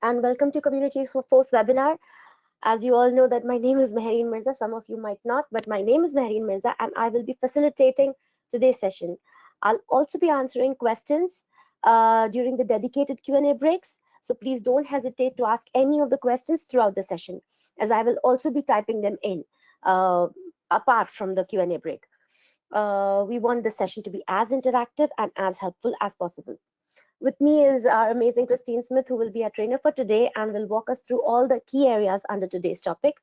and welcome to CommunityForce webinar. As you all know that my name is Mehreen Mirza, some of you might not, but my name is Mehreen Mirza and I will be facilitating today's session. I'll also be answering questions during the dedicated Q&A breaks, so please don't hesitate to ask any of the questions throughout the session, as I will also be typing them in apart from the Q&A break. We want the session to be as interactive and as helpful as possible. With me is our amazing Christine Smith, who will be our trainer for today and will walk us through all the key areas under today's topic.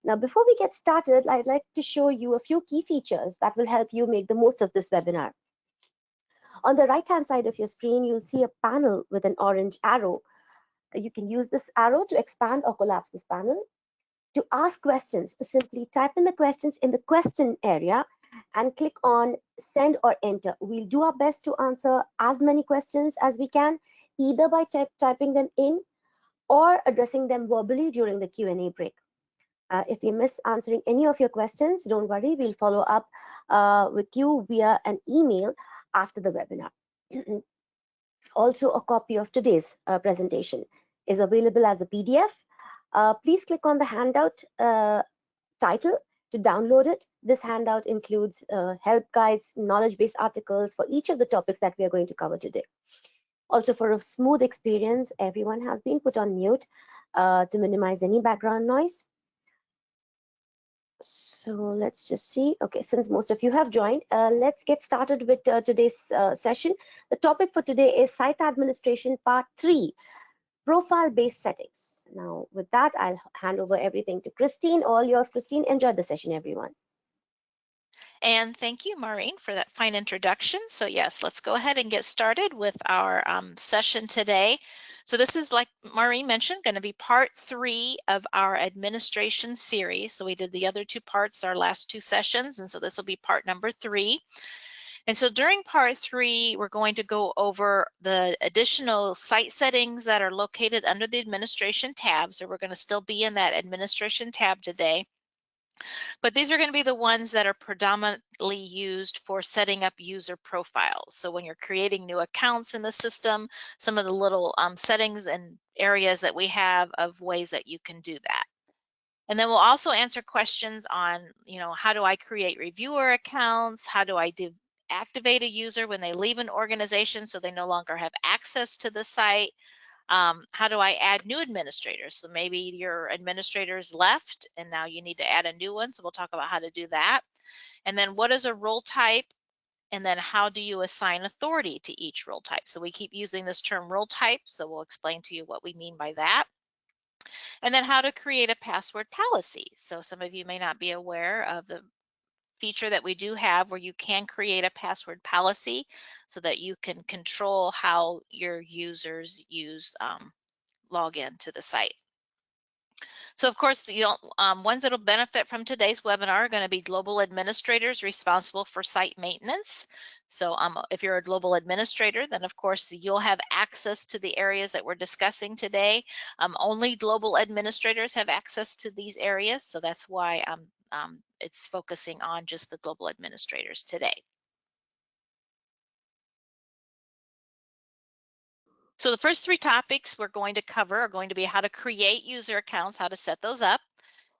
Now, before we get started, I'd like to show you a few key features that will help you make the most of this webinar. On the right-hand side of your screen, you'll see a panel with an orange arrow. You can use this arrow to expand or collapse this panel. To ask questions, simply type in the questions in the question area and click on send or enter. We'll do our best to answer as many questions as we can, either by typing them in or addressing them verbally during the Q&A break. If we miss answering any of your questions, don't worry, we'll follow up with you via an email after the webinar. Also, a copy of today's presentation is available as a PDF. Please click on the handout title to download it. This handout includes help guides, knowledge-based articles for each of the topics that we are going to cover today. Also, for a smooth experience, everyone has been put on mute to minimize any background noise. So let's just see. Okay, since most of you have joined, let's get started with today's session. The topic for today is Site Administration Part 3, Profile-Based Settings. Now, with that, I'll hand over everything to Christine. All yours, Christine. Enjoy the session, everyone. And thank you, Maureen, for that fine introduction. So yes, let's go ahead and get started with our session today. So this is, like Maureen mentioned, going to be part 3 of our administration series. So we did the other 2 parts, our last 2 sessions, and so this will be part number 3. And so during part 3, we're going to go over the additional site settings that are located under the administration tab. So we're going to still be in that administration tab today. But these are going to be the ones that are predominantly used for setting up user profiles. So when you're creating new accounts in the system, some of the little settings and areas that we have of ways that you can do that. And then we'll also answer questions on, how do I create reviewer accounts? How do I activate a user when they leave an organization so they no longer have access to the site? How do I add new administrators? So maybe your administrators left and now you need to add a new one. So we'll talk about how to do that. And then what is a role type? And then how do you assign authority to each role type? So we keep using this term role type. So we'll explain to you what we mean by that. And then how to create a password policy. So some of you may not be aware of the feature that we do have where you can create a password policy so that you can control how your users log in to the site. So of course, the ones that will benefit from today's webinar are going to be global administrators responsible for site maintenance. So if you're a global administrator, then of course you'll have access to the areas that we're discussing today. Only global administrators have access to these areas, so that's why it's focusing on just the global administrators today. So the first 3 topics we're going to cover are going to be how to create user accounts, how to set those up,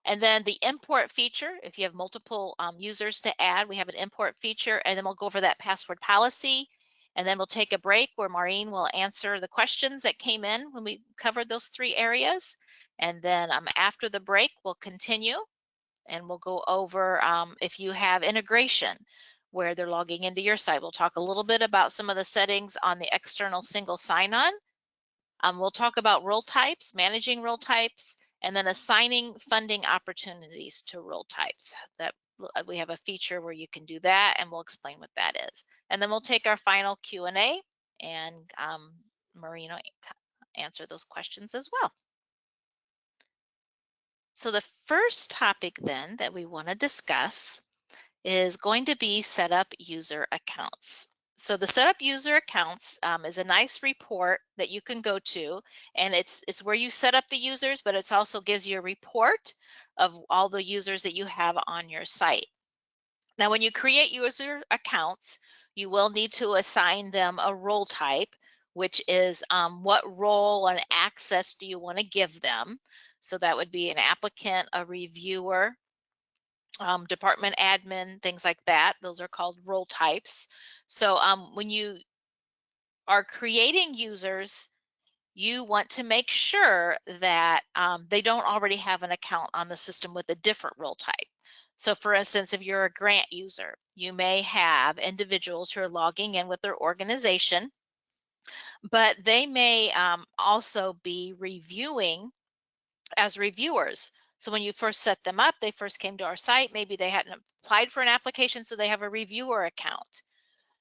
and then the import feature. If you have multiple users to add, we have an import feature, and then we'll go over that password policy, and then we'll take a break where Maureen will answer the questions that came in when we covered those 3 areas. And then after the break, we'll continue, and we'll go over if you have integration where they're logging into your site. We'll talk a little bit about some of the settings on the external single sign-on. We'll talk about role types, managing role types, and then assigning funding opportunities to role types. That we have a feature where you can do that, and we'll explain what that is. And then we'll take our final Q&A, and Maureen will answer those questions as well. So the first topic then that we want to discuss is going to be set up user accounts. So the setup user accounts is a nice report that you can go to, and it's where you set up the users, but it also gives you a report of all the users that you have on your site. Now, when you create user accounts, you will need to assign them a role type, which is what role and access do you want to give them. So that would be an applicant, a reviewer, department admin, things like that. Those are called role types. So when you are creating users, you want to make sure that they don't already have an account on the system with a different role type. So for instance, if you're a grant user, you may have individuals who are logging in with their organization, but they may also be reviewing as reviewers. So when you first set them up, they first came to our site, maybe they hadn't applied for an application, so they have a reviewer account.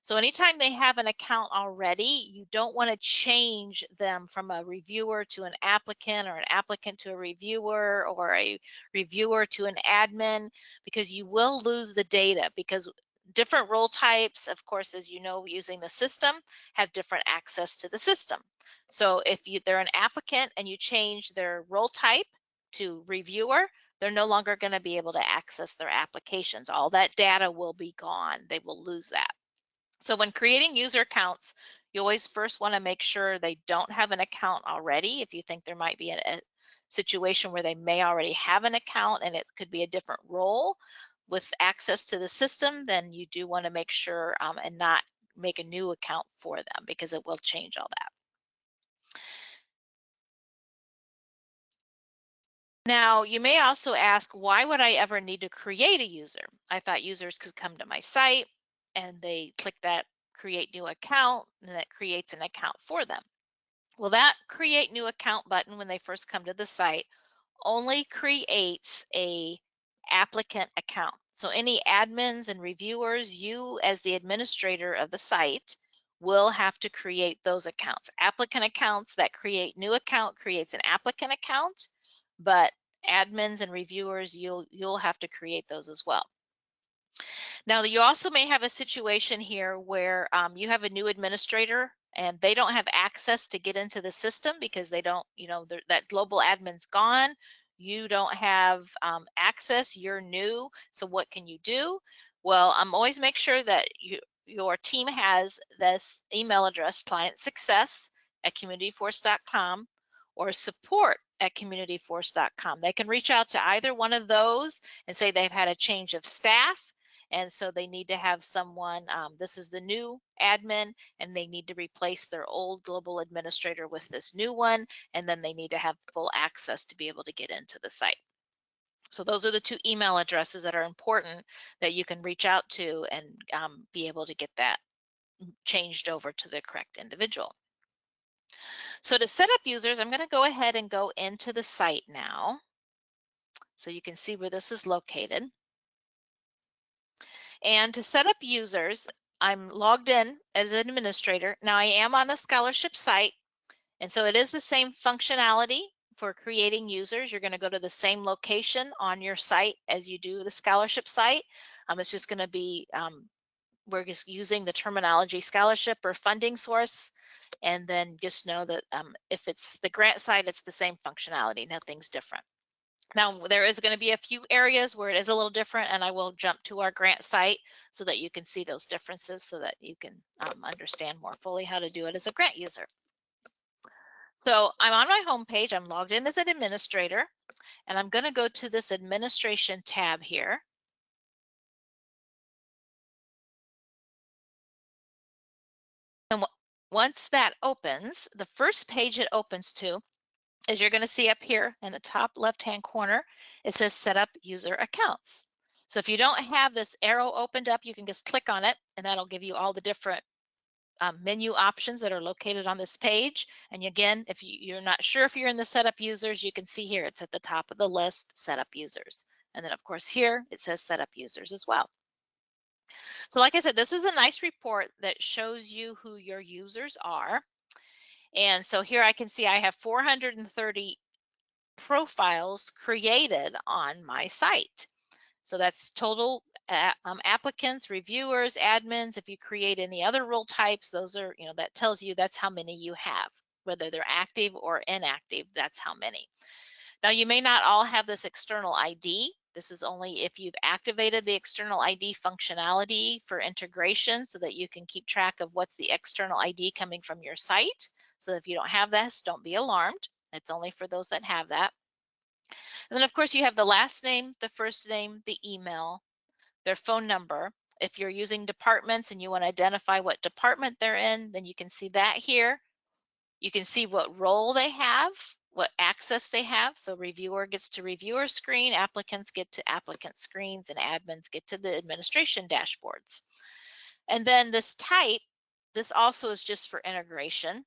So anytime they have an account already, you don't want to change them from a reviewer to an applicant, or an applicant to a reviewer, or a reviewer to an admin, because you will lose the data, because different role types, of course, as you know, using the system, have different access to the system. So if they're an applicant and you change their role type to reviewer, they're no longer going to be able to access their applications. All that data will be gone. They will lose that. So when creating user accounts, you always first want to make sure they don't have an account already. If you think there might be a situation where they may already have an account and it could be a different role with access to the system, then you do want to make sure and not make a new account for them, because it will change all that. Now, you may also ask, why would I ever need to create a user? I thought users could come to my site and they click that create new account, and that creates an account for them. Well, that create new account button when they first come to the site only creates a applicant account. So any admins and reviewers, you as the administrator of the site will have to create those accounts. Applicant accounts that create new account creates an applicant account, but admins and reviewers, you'll have to create those as well. Now, you also may have a situation here where you have a new administrator and they don't have access to get into the system because they don't, that global admin's gone. You don't have access, you're new. So what can you do? Well, always make sure that your team has this email address, clientsuccess@communityforce.com or support@communityforce.com. They can reach out to either one of those and say they've had a change of staff, and so they need to have someone, this is the new admin, and they need to replace their old global administrator with this new one, and then they need to have full access to be able to get into the site. So those are the two email addresses that are important that you can reach out to and be able to get that changed over to the correct individual. So to set up users, I'm going to go ahead and go into the site now so you can see where this is located. And to set up users, I'm logged in as an administrator. Now I am on the scholarship site, and so it is the same functionality for creating users. You're going to go to the same location on your site as you do the scholarship site. It's just going to be, we're just using the terminology scholarship or funding source, and then just know that if it's the grant site, it's the same functionality, nothing's different. Now, there is going to be a few areas where it is a little different, and I will jump to our grant site so that you can see those differences so that you can understand more fully how to do it as a grant user. So I'm on my home page. I'm logged in as an administrator, and I'm going to go to this administration tab here. And once that opens, the first page it opens to, as you're going to see up here in the top left-hand corner, it says set up user accounts. So if you don't have this arrow opened up, you can just click on it, and that'll give you all the different menu options that are located on this page. And again, if you're not sure if you're in the setup users, you can see here it's at the top of the list, setup users. And then of course here it says setup users as well. So like I said, this is a nice report that shows you who your users are. And so here I can see I have 430 profiles created on my site. So that's total applicants, reviewers, admins. If you create any other role types, those are, that tells you that's how many you have, whether they're active or inactive, that's how many. Now, you may not all have this external ID. This is only if you've activated the external ID functionality for integration so that you can keep track of what's the external ID coming from your site. So if you don't have this, don't be alarmed. It's only for those that have that. And then, of course, you have the last name, the first name, the email, their phone number. If you're using departments and you want to identify what department they're in, then you can see that here. You can see what role they have, what access they have. So reviewer gets to reviewer screen, applicants get to applicant screens, and admins get to the administration dashboards. And then this type, this also is just for integration.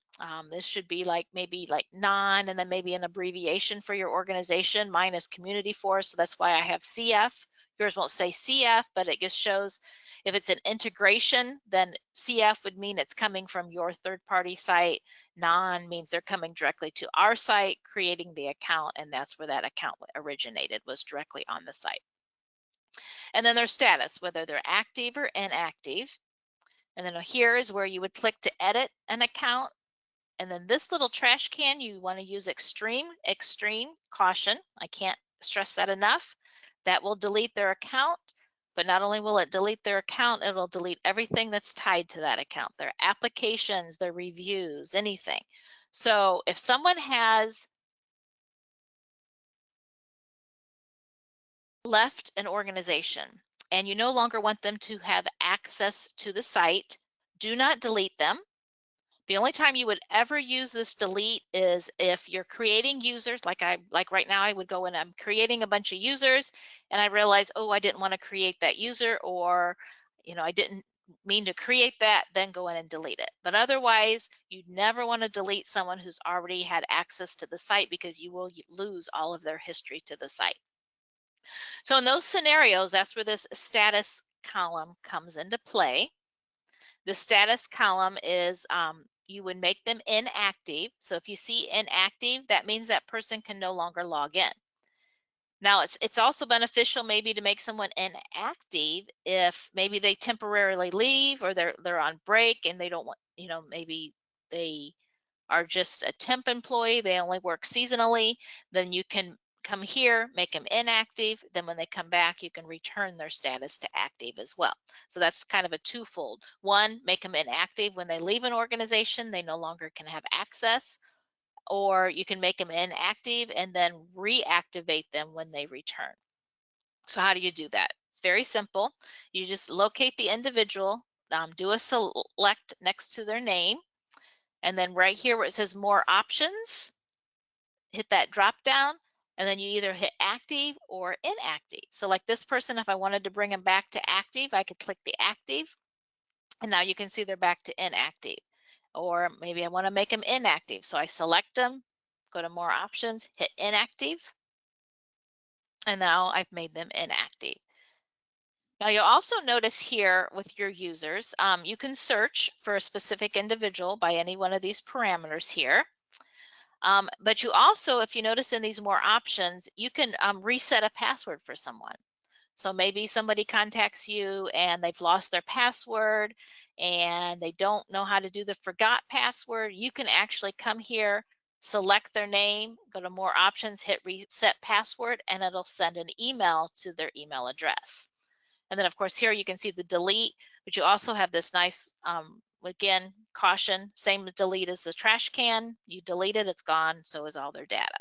This should be like maybe like non, and then maybe an abbreviation for your organization. Mine is CommunityForce, so that's why I have CF. Yours won't say CF, but it just shows if it's an integration, then CF would mean it's coming from your third-party site. Non means they're coming directly to our site, creating the account, and that's where that account originated, was directly on the site. And then their status, whether they're active or inactive. And then here is where you would click to edit an account. And then this little trash can, you want to use extreme caution. I can't stress that enough. That will delete their account, but not only will it delete their account, it'll delete everything that's tied to that account, their applications, their reviews, anything. So if someone has left an organization and you no longer want them to have access to the site, do not delete them. The only time you would ever use this delete is if you're creating users, like right now I would go and I'm creating a bunch of users and I realize, oh, I didn't want to create that user, or I didn't mean to create that, then go in and delete it. But otherwise, you'd never want to delete someone who's already had access to the site, because you will lose all of their history to the site. So in those scenarios, that's where this status column comes into play. The status column is you would make them inactive. So if you see inactive, that means that person can no longer log in. Now it's also beneficial maybe to make someone inactive if maybe they temporarily leave, or they're on break and they don't want, maybe they are just a temp employee, they only work seasonally. Then you can come here, make them inactive. Then when they come back, you can return their status to active as well. So that's kind of a twofold. One, make them inactive when they leave an organization, they no longer can have access, or you can make them inactive and then reactivate them when they return. So how do you do that? It's very simple. You just locate the individual, do a select next to their name, and then right here where it says more options, hit that drop down, and then you either hit active or inactive. So like this person, if I wanted to bring them back to active, I could click the active, and now you can see they're back to inactive. Or maybe I want to make them inactive. So I select them, go to more options, hit inactive, and now I've made them inactive. Now you'll also notice here with your users, you can search for a specific individual by any one of these parameters here. But you also, if you notice in these more options, you can reset a password for someone. So maybe somebody contacts you and they've lost their password and they don't know how to do the forgot password. You can actually come here, select their name, go to more options, hit reset password, and it'll send an email to their email address. And then of course here you can see the delete, but you also have this nice, again, caution, same delete as the trash can. You delete it, it's gone, so is all their data.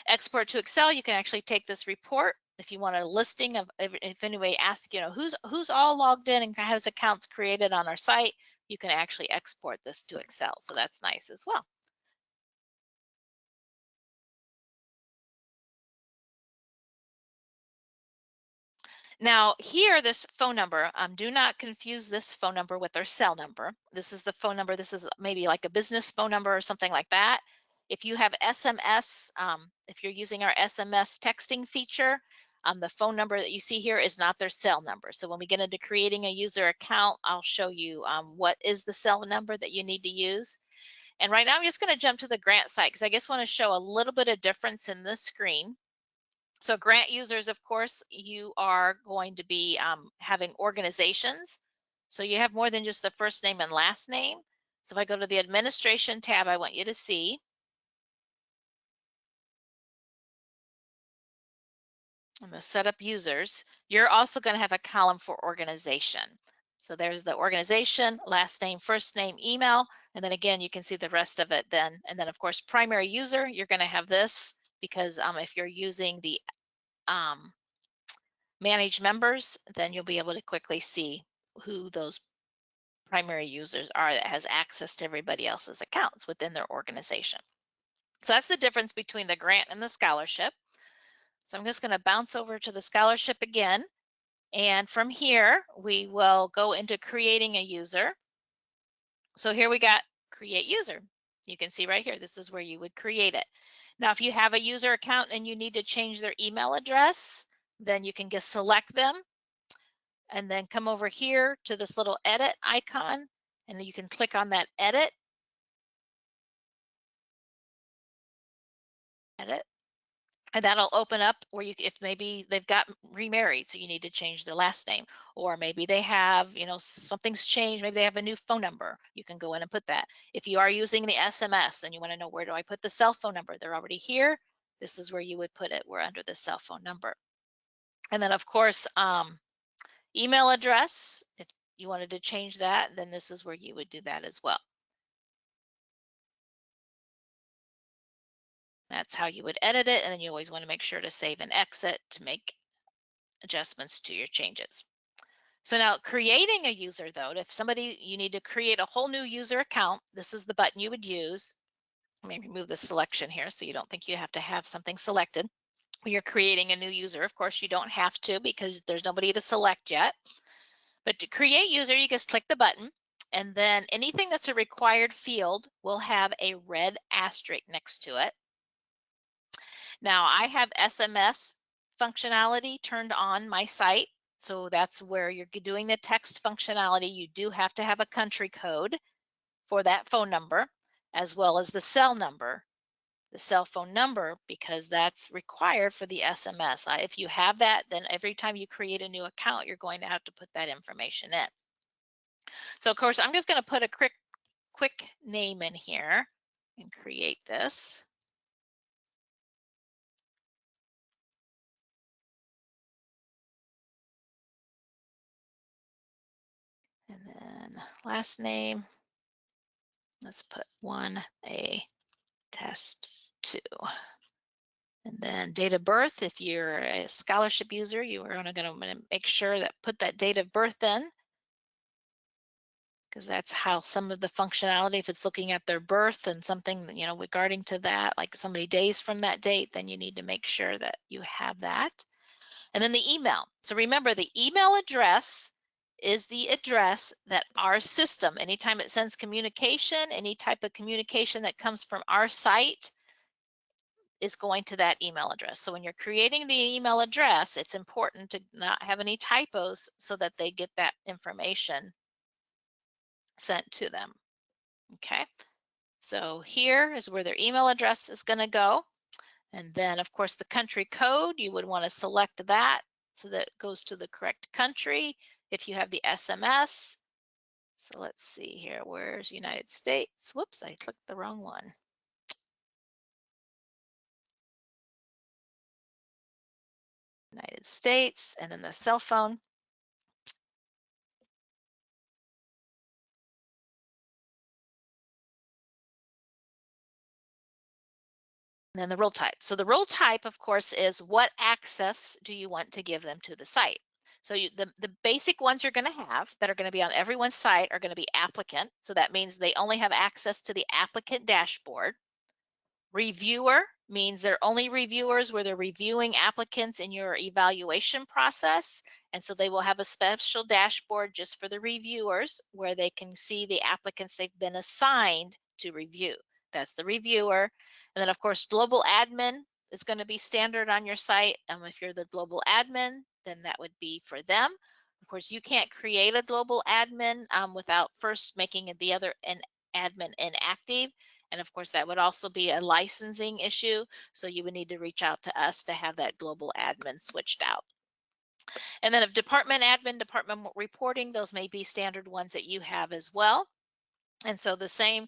Export to Excel, you can actually take this report. If you want a listing of, if anybody asks, who's all logged in and has accounts created on our site, you can actually export this to Excel. So that's nice as well. Now here, this phone number, do not confuse this phone number with our cell number. This is the phone number. This is maybe like a business phone number or something like that. If you have SMS, if you're using our SMS texting feature, the phone number that you see here is not their cell number. So when we get into creating a user account, I'll show you what is the cell number that you need to use. And right now I'm just going to jump to the grant site because I just want to show a little bit of difference in this screen. So grant users, of course, you are going to be having organizations. So you have more than just the first name and last name. So if I go to the administration tab, I want you to see in the setup users, you're also going to have a column for organization. So there's the organization, last name, first name, email, and then again, you can see the rest of it then. And then of course, primary user, you're going to have this because if you're using the manage members, then you'll be able to quickly see who those primary users are that has access to everybody else's accounts within their organization. So that's the difference between the grant and the scholarship. So I'm just going to bounce over to the scholarship again. And from here, we will go into creating a user. So here we got create user. You can see right here, this is where you would create it. Now, if you have a user account and you need to change their email address, then you can just select them and then come over here to this little edit icon, and then you can click on that edit. And that'll open up where you, if maybe they've got remarried, so you need to change their last name, or maybe they have, something's changed, maybe they have a new phone number, you can go in and put that. If you are using the SMS and you want to know where do I put the cell phone number, they're already here. This is where you would put it, we're under the cell phone number. And then of course, email address, if you wanted to change that, then this is where you would do that as well. That's how you would edit it, and then you always want to make sure to save and exit to make adjustments to your changes. So now creating a user though, if you need to create a whole new user account, this is the button you would use. Let me remove the selection here so you don't think you have to have something selected. When you're creating a new user, of course you don't have to because there's nobody to select yet. But to create user, you just click the button, and then anything that's a required field will have a red asterisk next to it. Now I have SMS functionality turned on my site. So that's where you're doing the text functionality. You do have to have a country code for that phone number, as well as the cell number, the cell phone number, because that's required for the SMS. If you have that, then every time you create a new account, you're going to have to put that information in. So of course, I'm just going to put a quick name in here and create this. And then last name, let's put 1A test 2. And then date of birth, if you're a scholarship user, you are going to make sure that put that date of birth in, because that's how some of the functionality, if it's looking at their birth and something, regarding to that, like so many days from that date, then you need to make sure that you have that. And then the email. So remember, the email address is the address that our system, anytime it sends communication, any type of communication that comes from our site, is going to that email address. So when you're creating the email address, it's important to not have any typos so that they get that information sent to them. Okay, so here is where their email address is going to go. And then of course the country code, you would want to select that so that it goes to the correct country if you have the SMS. So let's see here, where's United States? Whoops, I clicked the wrong one. United States, and then the cell phone. And then the role type. So the role type, of course, is what access do you want to give them to the site? So the basic ones you're going to have that are going to be on everyone's site are going to be applicant. So that means they only have access to the applicant dashboard. Reviewer means they're only reviewers where they're reviewing applicants in your evaluation process. And so they will have a special dashboard just for the reviewers where they can see the applicants they've been assigned to review. That's the reviewer. And then of course, global admin is going to be standard on your site. If you're the global admin, then that would be for them. Of course, you can't create a global admin without first making the other admin inactive. And of course, that would also be a licensing issue. So you would need to reach out to us to have that global admin switched out. And then if department admin, department reporting, those may be standard ones that you have as well. And so the same,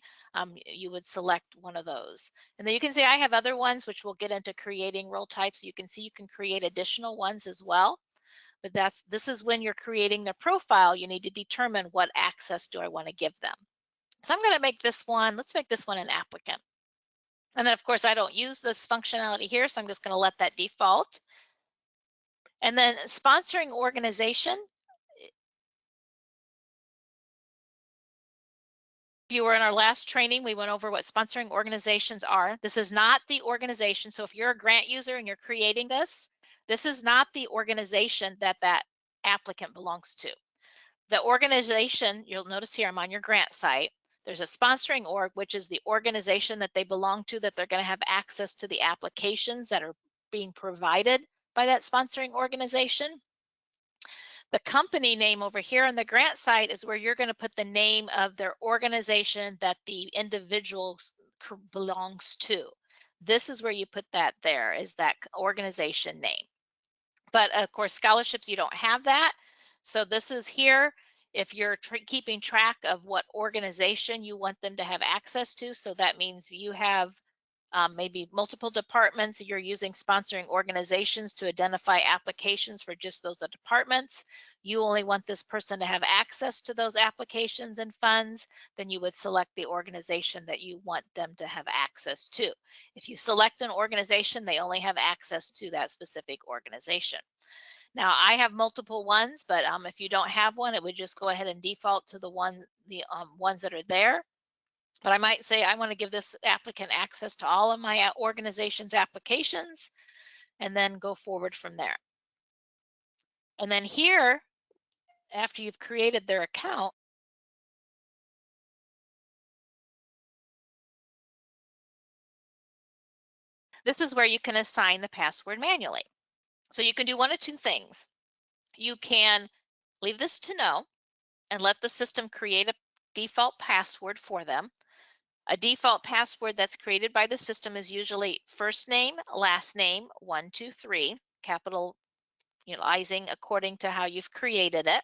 you would select one of those. And then you can see I have other ones which we'll get into creating role types. You can see you can create additional ones as well. But this is when you're creating the profile, you need to determine what access do I want to give them. So I'm going to make this one, let's make this one an applicant. And then of course I don't use this functionality here, so I'm just going to let that default. And then sponsoring organization. If you were in our last training, we went over what sponsoring organizations are. This is not the organization. So if you're a grant user and you're creating this is not the organization that that applicant belongs to. The organization, you'll notice here I'm on your grant site, there's a sponsoring org, which is the organization that they belong to, that they're going to have access to the applications that are being provided by that sponsoring organization. The company name over here on the grant site is where you're going to put the name of their organization that the individual belongs to. This is where you put that there, is that organization name. But of course, scholarships, you don't have that. So this is here if you're keeping track of what organization you want them to have access to. So that means you have maybe multiple departments, you're using sponsoring organizations to identify applications for just those departments. You only want this person to have access to those applications and funds, then you would select the organization that you want them to have access to. If you select an organization, they only have access to that specific organization. Now I have multiple ones, but if you don't have one, it would just go ahead and default to the ones that are there. But I might say I want to give this applicant access to all of my organization's applications, and then go forward from there. And then here, after you've created their account, this is where you can assign the password manually. So you can do one of two things. You can leave this to no and let the system create a default password for them. A default password that's created by the system is usually first name, last name, 123, capitalizing according to how you've created it.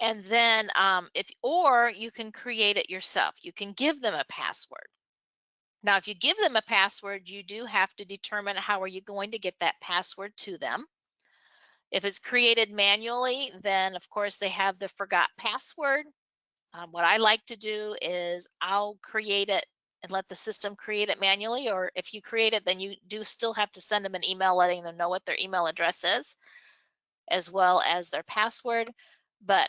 And then or you can create it yourself. You can give them a password. Now, if you give them a password, you do have to determine how are you going to get that password to them. If it's created manually, then of course they have the forgot password. What I like to do is I'll create it and let the system create it manually, or if you create it, then you do still have to send them an email letting them know what their email address is, as well as their password. But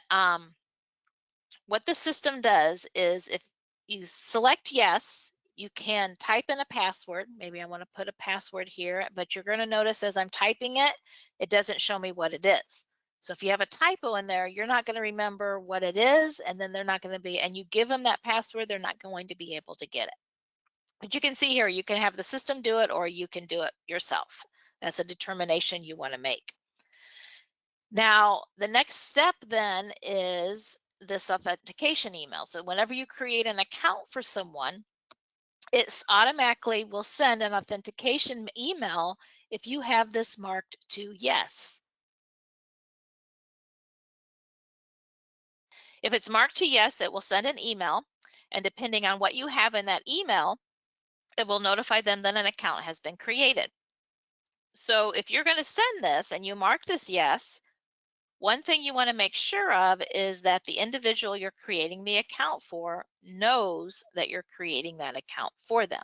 what the system does is if you select yes, you can type in a password. Maybe I want to put a password here, but you're going to notice as I'm typing it, it doesn't show me what it is. So if you have a typo in there, you're not going to remember what it is, and then they're not going to be, and you give them that password, they're not going to be able to get it. But you can see here, you can have the system do it, or you can do it yourself. That's a determination you want to make. Now, the next step then is this authentication email. So whenever you create an account for someone, it automatically will send an authentication email if you have this marked to yes. If it's marked to yes, it will send an email, and depending on what you have in that email, it will notify them that an account has been created. So if you're going to send this and you mark this yes, one thing you want to make sure of is that the individual you're creating the account for knows that you're creating that account for them.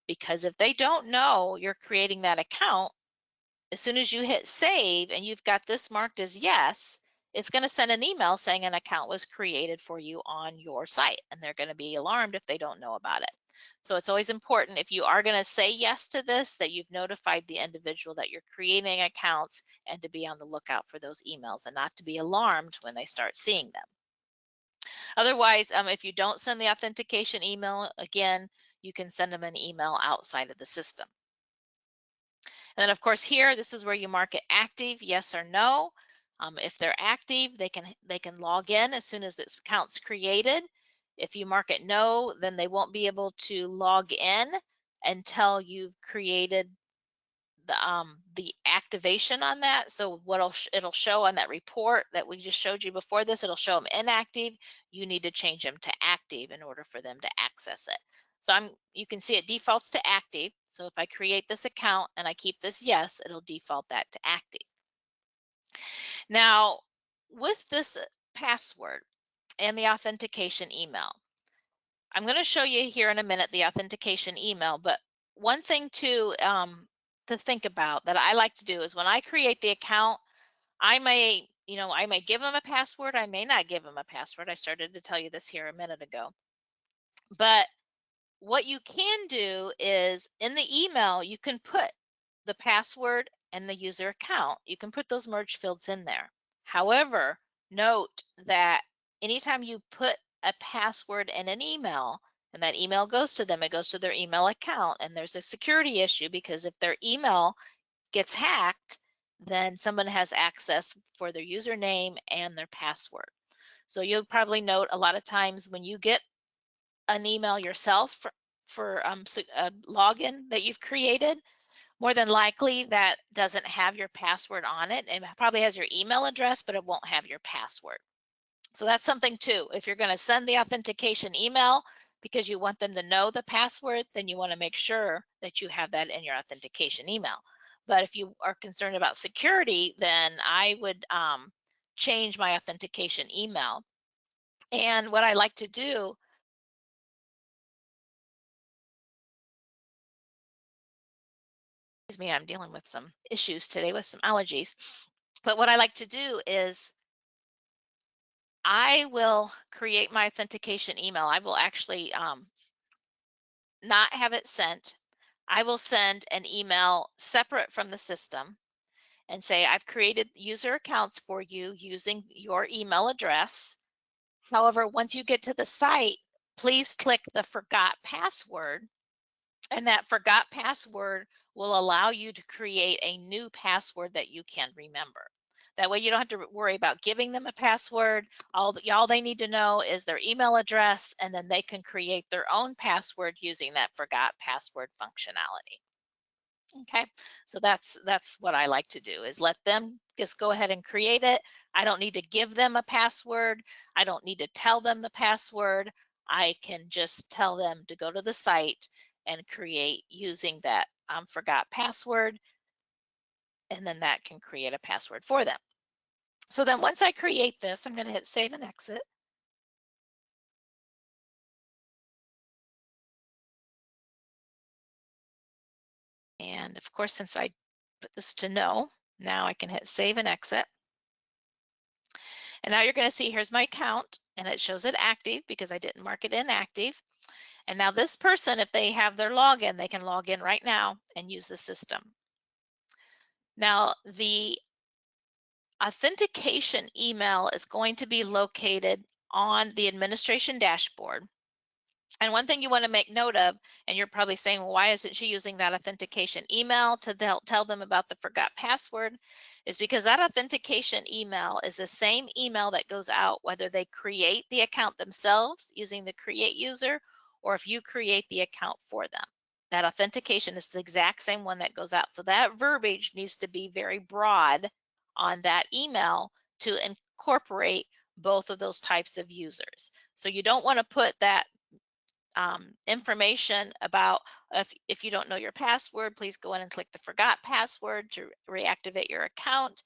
Because if they don't know you're creating that account, as soon as you hit save and you've got this marked as yes, it's going to send an email saying an account was created for you on your site, and they're going to be alarmed if they don't know about it. So it's always important, if you are going to say yes to this, that you've notified the individual that you're creating accounts, and to be on the lookout for those emails and not to be alarmed when they start seeing them. Otherwise, if you don't send the authentication email, again, you can send them an email outside of the system. And then of course here, this is where you mark it active, yes or no. If they're active, they can log in as soon as this account's created. If you mark it no, then they won't be able to log in until you've created the activation on that. So what it'll show on that report that we just showed you before this, it'll show them inactive. You need to change them to active in order for them to access it. So you can see it defaults to active. So if I create this account and I keep this yes, it'll default that to active. Now, with this password and the authentication email, I'm going to show you here in a minute the authentication email, but one thing to think about that I like to do is when I create the account, I may give them a password, I may not give them a password. I started to tell you this here a minute ago. But what you can do is in the email, you can put the password and the user account. You can put those merge fields in there. However, note that anytime you put a password in an email and that email goes to them, it goes to their email account, and there's a security issue because if their email gets hacked, then someone has access for their username and their password. So you'll probably note a lot of times when you get an email yourself for a login that you've created, more than likely that doesn't have your password on it. It probably has your email address, but it won't have your password. So that's something too. If you're going to send the authentication email because you want them to know the password, then you want to make sure that you have that in your authentication email. But if you are concerned about security, then I would change my authentication email. And what I like to do, excuse me, I'm dealing with some issues today with some allergies. But what I like to do is I will create my authentication email. I will actually not have it sent. I will send an email separate from the system and say, I've created user accounts for you using your email address. However, once you get to the site, please click the forgot password, and that forgot password will allow you to create a new password that you can remember. That way you don't have to worry about giving them a password. All they need to know is their email address, and then they can create their own password using that forgot password functionality. Okay, so that's what I like to do, is let them just go ahead and create it. I don't need to give them a password. I don't need to tell them the password. I can just tell them to go to the site and create using that forgot password, and then that can create a password for them. So then once I create this, I'm going to hit save and exit. And of course, since I put this to no, now I can hit save and exit. And now you're going to see here's my account, and it shows it active because I didn't mark it inactive. And now this person, if they have their login, they can log in right now and use the system. Now the authentication email is going to be located on the administration dashboard. And one thing you want to make note of, and you're probably saying, well, why isn't she using that authentication email to tell them about the forgot password, is because that authentication email is the same email that goes out whether they create the account themselves using the create user, or if you create the account for them. That authentication is the exact same one that goes out. So that verbiage needs to be very broad on that email to incorporate both of those types of users. So you don't want to put that information about if you don't know your password, please go in and click the forgot password to reactivate your account,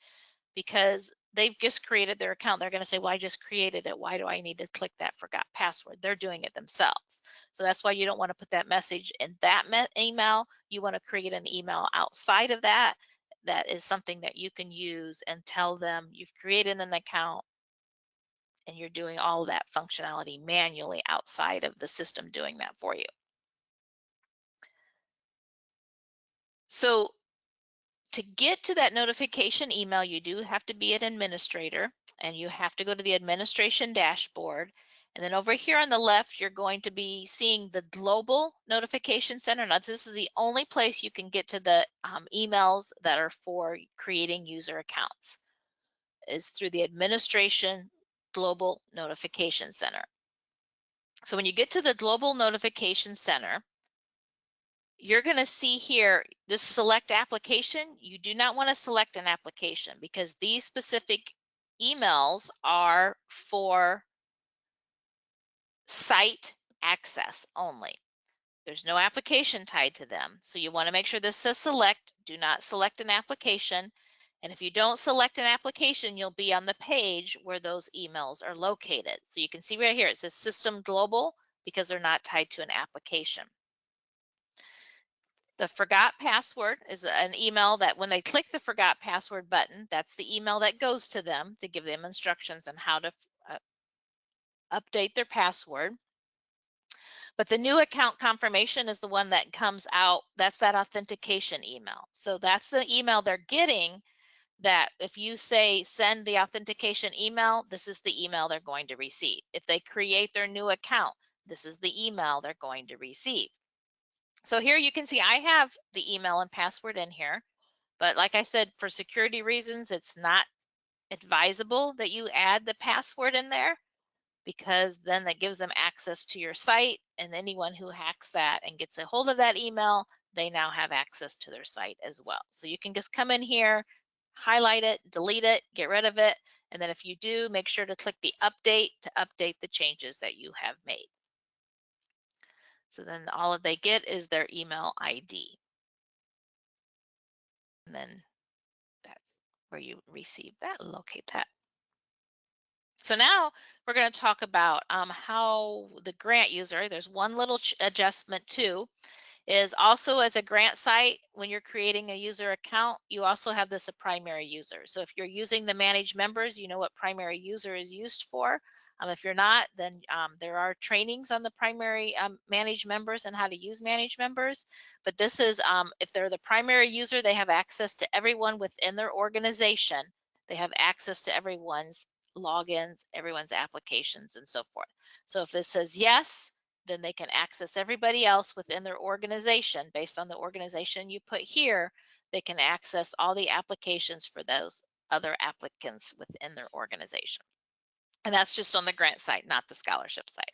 because they've just created their account. They're going to say, well, I just created it. Why do I need to click that forgot password? They're doing it themselves. So that's why you don't want to put that message in that email. You want to create an email outside of that. That is something that you can use and tell them you've created an account and you're doing all of that functionality manually outside of the system doing that for you. So to get to that notification email, you do have to be an administrator, and you have to go to the administration dashboard. And then over here on the left, you're going to be seeing the global notification center. Now, this is the only place you can get to the emails that are for creating user accounts, is through the administration global notification center. So when you get to the global notification center, you're going to see here this select application. You do not want to select an application because these specific emails are for site access only. There's no application tied to them. So you want to make sure this says select. Do not select an application. And if you don't select an application, you'll be on the page where those emails are located. So you can see right here, it says System Global because they're not tied to an application. The forgot password is an email that when they click the forgot password button, that's the email that goes to them to give them instructions on how to update their password. But the new account confirmation is the one that comes out. That's that authentication email. So that's the email they're getting, that if you say send the authentication email, this is the email they're going to receive. If they create their new account, this is the email they're going to receive. So here you can see I have the email and password in here, but like I said, for security reasons, it's not advisable that you add the password in there, because then that gives them access to your site, and anyone who hacks that and gets a hold of that email, they now have access to their site as well. So you can just come in here, highlight it, delete it, get rid of it, and then if you do, make sure to click the update to update the changes that you have made. So then all they get is their email ID. And then that's where you receive that, locate that. So now we're going to talk about how the grant user, there's one little adjustment too, is also as a grant site, when you're creating a user account, you also have this a primary user. So if you're using the manage members, you know what primary user is used for. If you're not, then there are trainings on the primary manage members and how to use manage members. But this is, if they're the primary user, they have access to everyone within their organization. They have access to everyone's logins, everyone's applications, and so forth. So if this says yes, then they can access everybody else within their organization. Based on the organization you put here, they can access all the applications for those other applicants within their organization. And that's just on the grant site, not the scholarship site.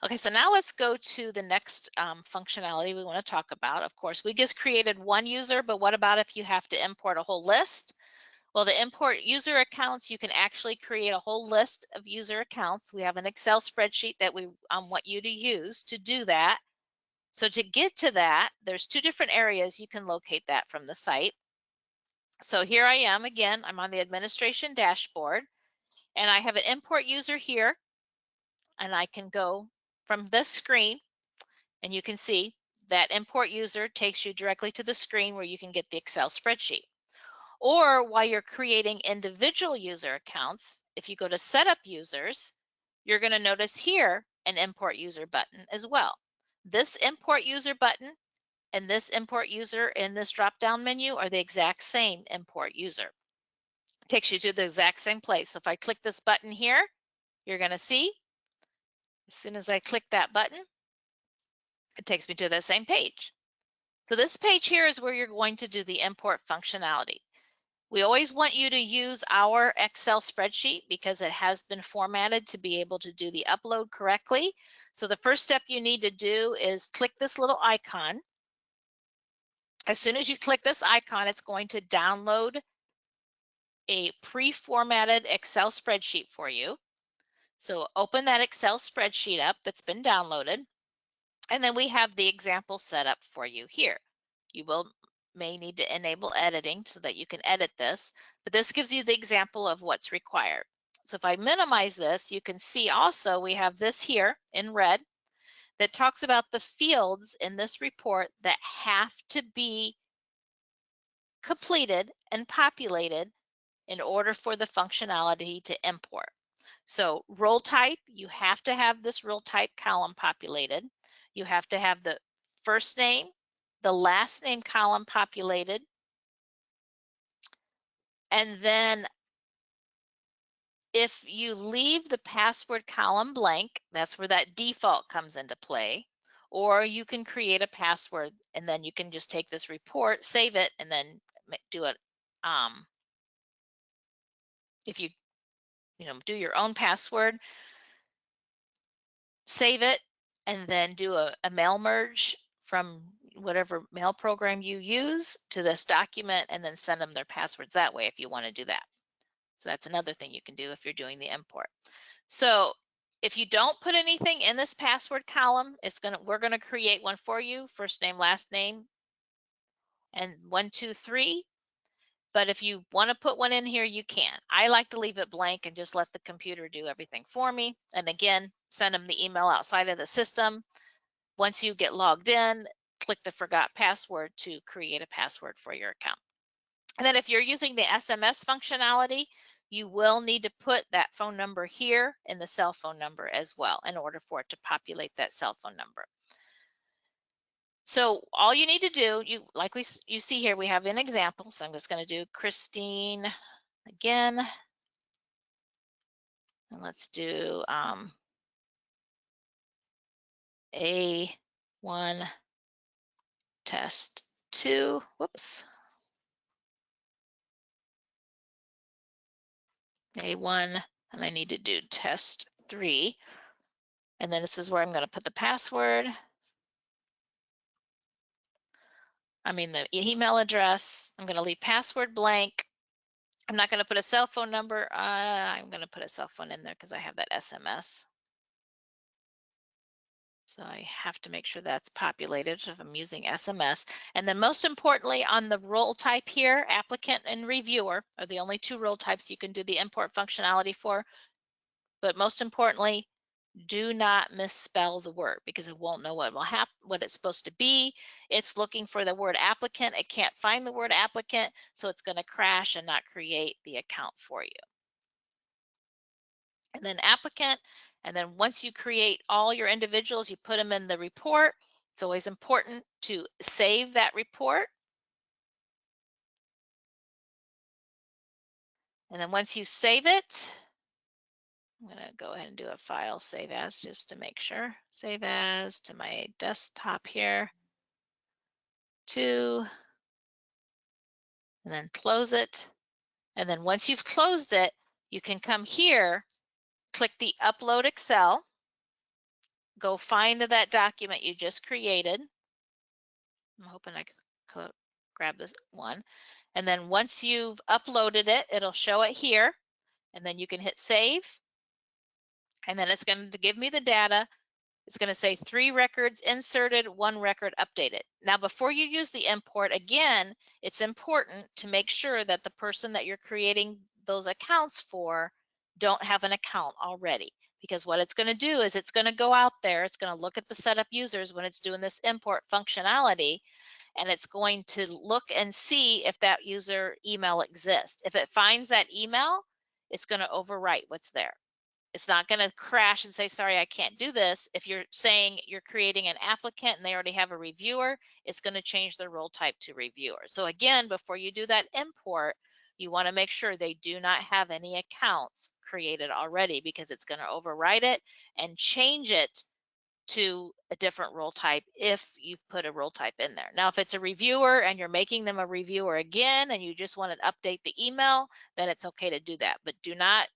Okay, so now let's go to the next functionality we want to talk about. Of course, we just created one user, but what about if you have to import a whole list? Well, to import user accounts, you can actually create a whole list of user accounts. We have an Excel spreadsheet that we want you to use to do that. So to get to that, there's two different areas you can locate that from the site. So here I am again, I'm on the administration dashboard, and I have an import user here, and I can go from this screen, and you can see that import user takes you directly to the screen where you can get the Excel spreadsheet. Or while you're creating individual user accounts, if you go to setup users, you're going to notice here an import user button as well. This import user button and this import user in this drop-down menu are the exact same import user. It takes you to the exact same place. So if I click this button here, you're going to see as soon as I click that button, it takes me to the same page. So this page here is where you're going to do the import functionality. We always want you to use our Excel spreadsheet because it has been formatted to be able to do the upload correctly. So the first step you need to do is click this little icon. As soon as you click this icon, it's going to download a pre-formatted Excel spreadsheet for you. So open that Excel spreadsheet up that's been downloaded, and then we have the example set up for you here. You may need to enable editing so that you can edit this, but this gives you the example of what's required. So if I minimize this, you can see also we have this here in red that talks about the fields in this report that have to be completed and populated in order for the functionality to import. So role type, you have to have this role type column populated. You have to have the first name, the last name column populated. And then if you leave the password column blank, that's where that default comes into play. Or you can create a password and then you can just take this report, save it, and then do it. If you do your own password, save it, and then do a mail merge from whatever mail program you use to this document, and then send them their passwords that way if you want to do that. So that's another thing you can do if you're doing the import. So if you don't put anything in this password column, we're gonna create one for you, first name, last name, and 1, 2, 3. But if you want to put one in here, you can. I like to leave it blank and just let the computer do everything for me. And again, send them the email outside of the system. Once you get logged in, click the forgot password to create a password for your account. And then if you're using the SMS functionality, you will need to put that phone number here in the cell phone number as well in order for it to populate that cell phone number. So all you need to do, you see here, we have an example. So I'm just going to do Christine again. And let's do A1 test 2. Whoops. A1, and I need to do test 3. And then this is where I'm going to put the password. The email address. I'm going to leave password blank. I'm not going to put a cell phone number. I'm going to put a cell phone in there because I have that SMS. So I have to make sure that's populated if I'm using SMS. And then most importantly, on the role type here, applicant and reviewer are the only 2 role types you can do the import functionality for. But most importantly, do not misspell the word because it won't know what will happen, what it's supposed to be. It's looking for the word applicant. It can't find the word applicant, so it's going to crash and not create the account for you. And then applicant, and then once you create all your individuals, you put them in the report. It's always important to save that report. And then once you save it, I'm going to go ahead and do a file save as just to make sure. Save as to my desktop here. 2, and then close it. And then once you've closed it, you can come here, click the Upload Excel, go find that document you just created. I'm hoping I can grab this one. And then once you've uploaded it, it'll show it here. And then you can hit Save. And then it's going to give me the data. It's going to say 3 records inserted, 1 record updated. Now, before you use the import, again, it's important to make sure that the person that you're creating those accounts for don't have an account already. Because what it's going to do is it's going to go out there, it's going to look at the setup users when it's doing this import functionality, and it's going to look and see if that user email exists. If it finds that email, it's going to overwrite what's there. It's not going to crash and say, sorry, I can't do this. If you're saying you're creating an applicant and they already have a reviewer, it's going to change their role type to reviewer. So again, before you do that import, you want to make sure they do not have any accounts created already, because it's going to override it and change it to a different role type if you've put a role type in there. Now, if it's a reviewer and you're making them a reviewer again and you just want to update the email, then it's okay to do that. But do not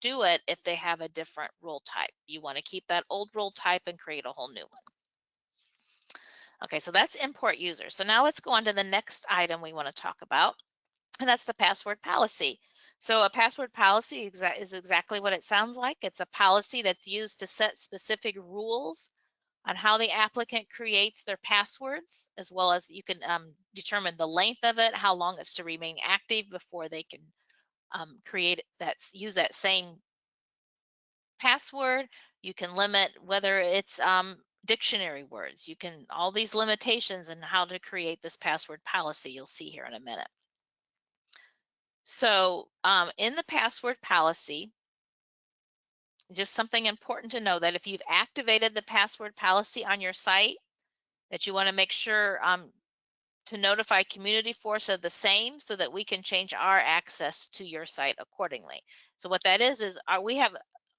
do it if they have a different role type. You want to keep that old role type and create a whole new one. Okay, so that's import user. So now let's go on to the next item we want to talk about, and that's the password policy. So a password policy is exactly what it sounds like. It's a policy that's used to set specific rules on how the applicant creates their passwords, as well as you can determine the length of it, how long it's to remain active before they can use that same password. You can limit whether it's dictionary words. You can, all these limitations and how to create this password policy you'll see here in a minute. So in the password policy, just something important to know, that if you've activated the password policy on your site, that you want to make sure to notify CommunityForce of the same, so that we can change our access to your site accordingly. So what that is we have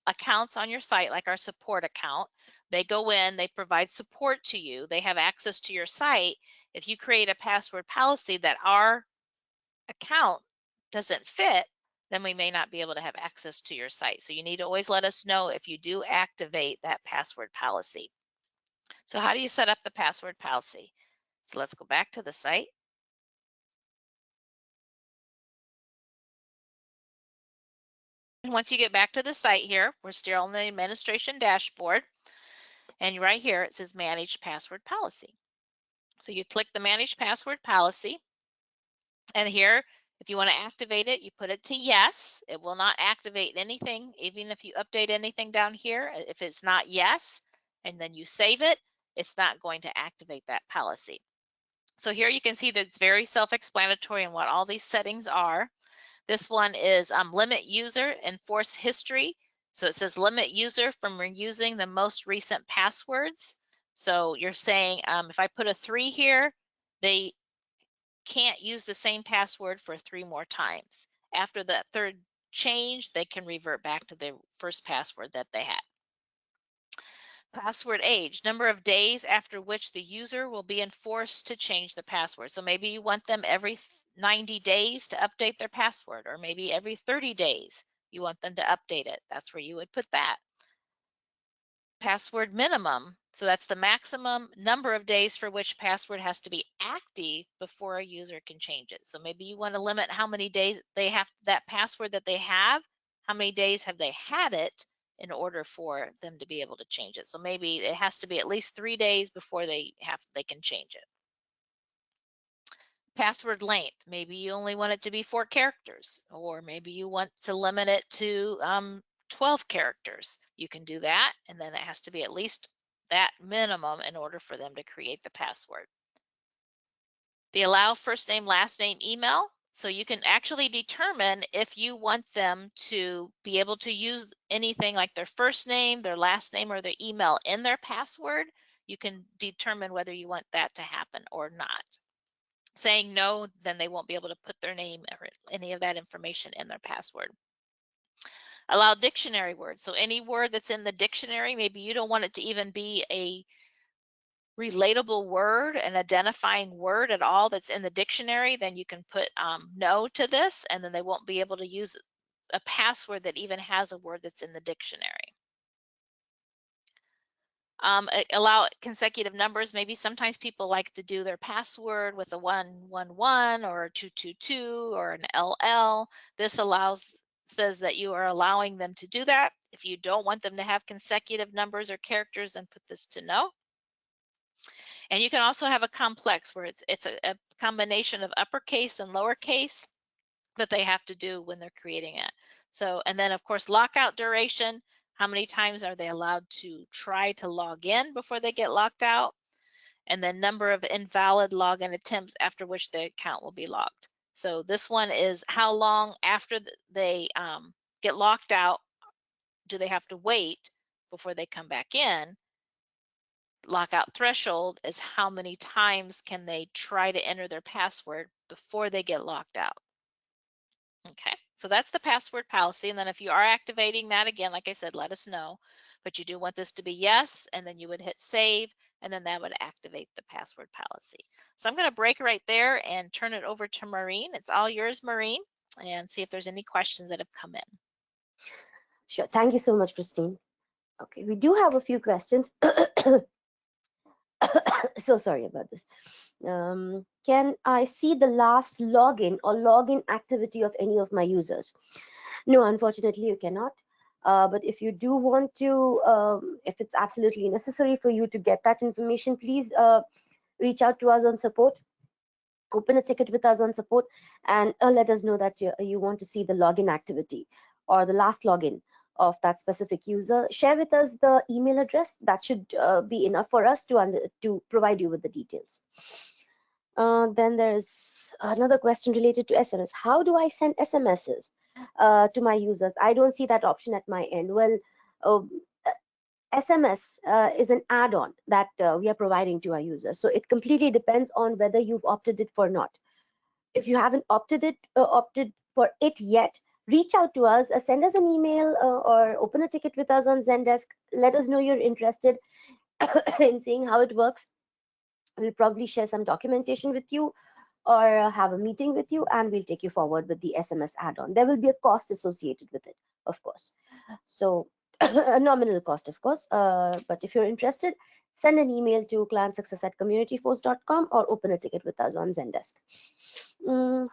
accounts on your site, like our support account. They go in, they provide support to you, they have access to your site. If you create a password policy that our account doesn't fit, then we may not be able to have access to your site. So you need to always let us know if you do activate that password policy. So how do you set up the password policy? So let's go back to the site. And once you get back to the site here, we're still on the administration dashboard. And right here, it says Manage Password Policy. So you click the Manage Password Policy. And here, if you want to activate it, you put it to yes. It will not activate anything, even if you update anything down here. If it's not yes, and then you save it, it's not going to activate that policy. So here you can see that it's very self-explanatory in what all these settings are. This one is limit user and force history. So it says limit user from reusing the most recent passwords. So you're saying if I put a 3 here, they can't use the same password for 3 more times. After that third change, they can revert back to the first password that they had. Password age, number of days after which the user will be enforced to change the password. So maybe you want them every 90 days to update their password, or maybe every 30 days you want them to update it. That's where you would put that. Password minimum, so that's the maximum number of days for which password has to be active before a user can change it. So maybe you want to limit how many days they have that password that they have, how many days have they had it in order for them to be able to change it. So maybe it has to be at least 3 days before they can change it. Password length, maybe you only want it to be 4 characters, or maybe you want to limit it to 12 characters. You can do that, and then it has to be at least that minimum in order for them to create the password. The allow first name, last name, email. So you can actually determine if you want them to be able to use anything like their first name, their last name, or their email in their password. You can determine whether you want that to happen or not. Saying no, then they won't be able to put their name or any of that information in their password. Allow dictionary words. So any word that's in the dictionary, maybe you don't want it to even be a relatable word, an identifying word at all that's in the dictionary, then you can put no to this, and then they won't be able to use a password that even has a word that's in the dictionary. Allow consecutive numbers. Maybe sometimes people like to do their password with a 111 or a 222 or an LL. This says that you are allowing them to do that. If you don't want them to have consecutive numbers or characters, then put this to no. And you can also have a complex where it's a combination of uppercase and lowercase that they have to do when they're creating it. So, and then of course, lockout duration. How many times are they allowed to try to log in before they get locked out? And then number of invalid login attempts after which the account will be locked. So this one is how long after they get locked out do they have to wait before they come back in? Lockout threshold is how many times can they try to enter their password before they get locked out. Okay, so that's the password policy. And then if you are activating that, again, like I said, let us know. But you do want this to be yes, and then you would hit save, and then that would activate the password policy. So I'm going to break right there and turn it over to Maureen. It's all yours, Maureen, and see if there's any questions that have come in. Sure. Thank you so much, Christine. Okay, we do have a few questions. So sorry about this. Can I see the last login or login activity of any of my users? No, unfortunately, you cannot. But if you do want to, if it's absolutely necessary for you to get that information, please reach out to us on support. Open a ticket with us on support and let us know that you want to see the login activity or the last login of that specific user. Share with us the email address. That should be enough for us to provide you with the details. Then there's another question related to SMS. How do I send SMSs to my users? I don't see that option at my end. Well, SMS is an add-on that we are providing to our users. So it completely depends on whether you've opted it for not. If you haven't opted for it yet, reach out to us, send us an email or open a ticket with us on Zendesk. Let us know you're interested in seeing how it works. We'll probably share some documentation with you or have a meeting with you, and we'll take you forward with the SMS add-on. There will be a cost associated with it, of course. So a nominal cost, of course, but if you're interested, send an email to clientsuccess@communityforce.com or open a ticket with us on Zendesk. Mm,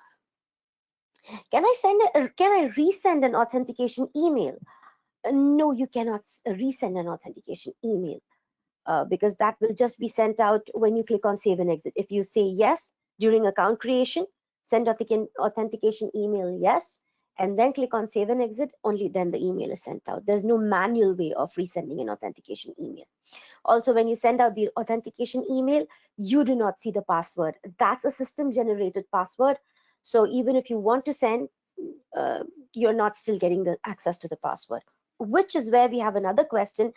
can I resend an authentication email? No, you cannot resend an authentication email, because that will just be sent out when you click on save and exit. If you say yes during account creation, send authentication email yes, and then click on save and exit, only then the email is sent out. There's no manual way of resending an authentication email. Also, when you send out the authentication email, you do not see the password. That's a system generated password. So even if you want to send, uh, you're not still getting the access to the password, which is where we have another question.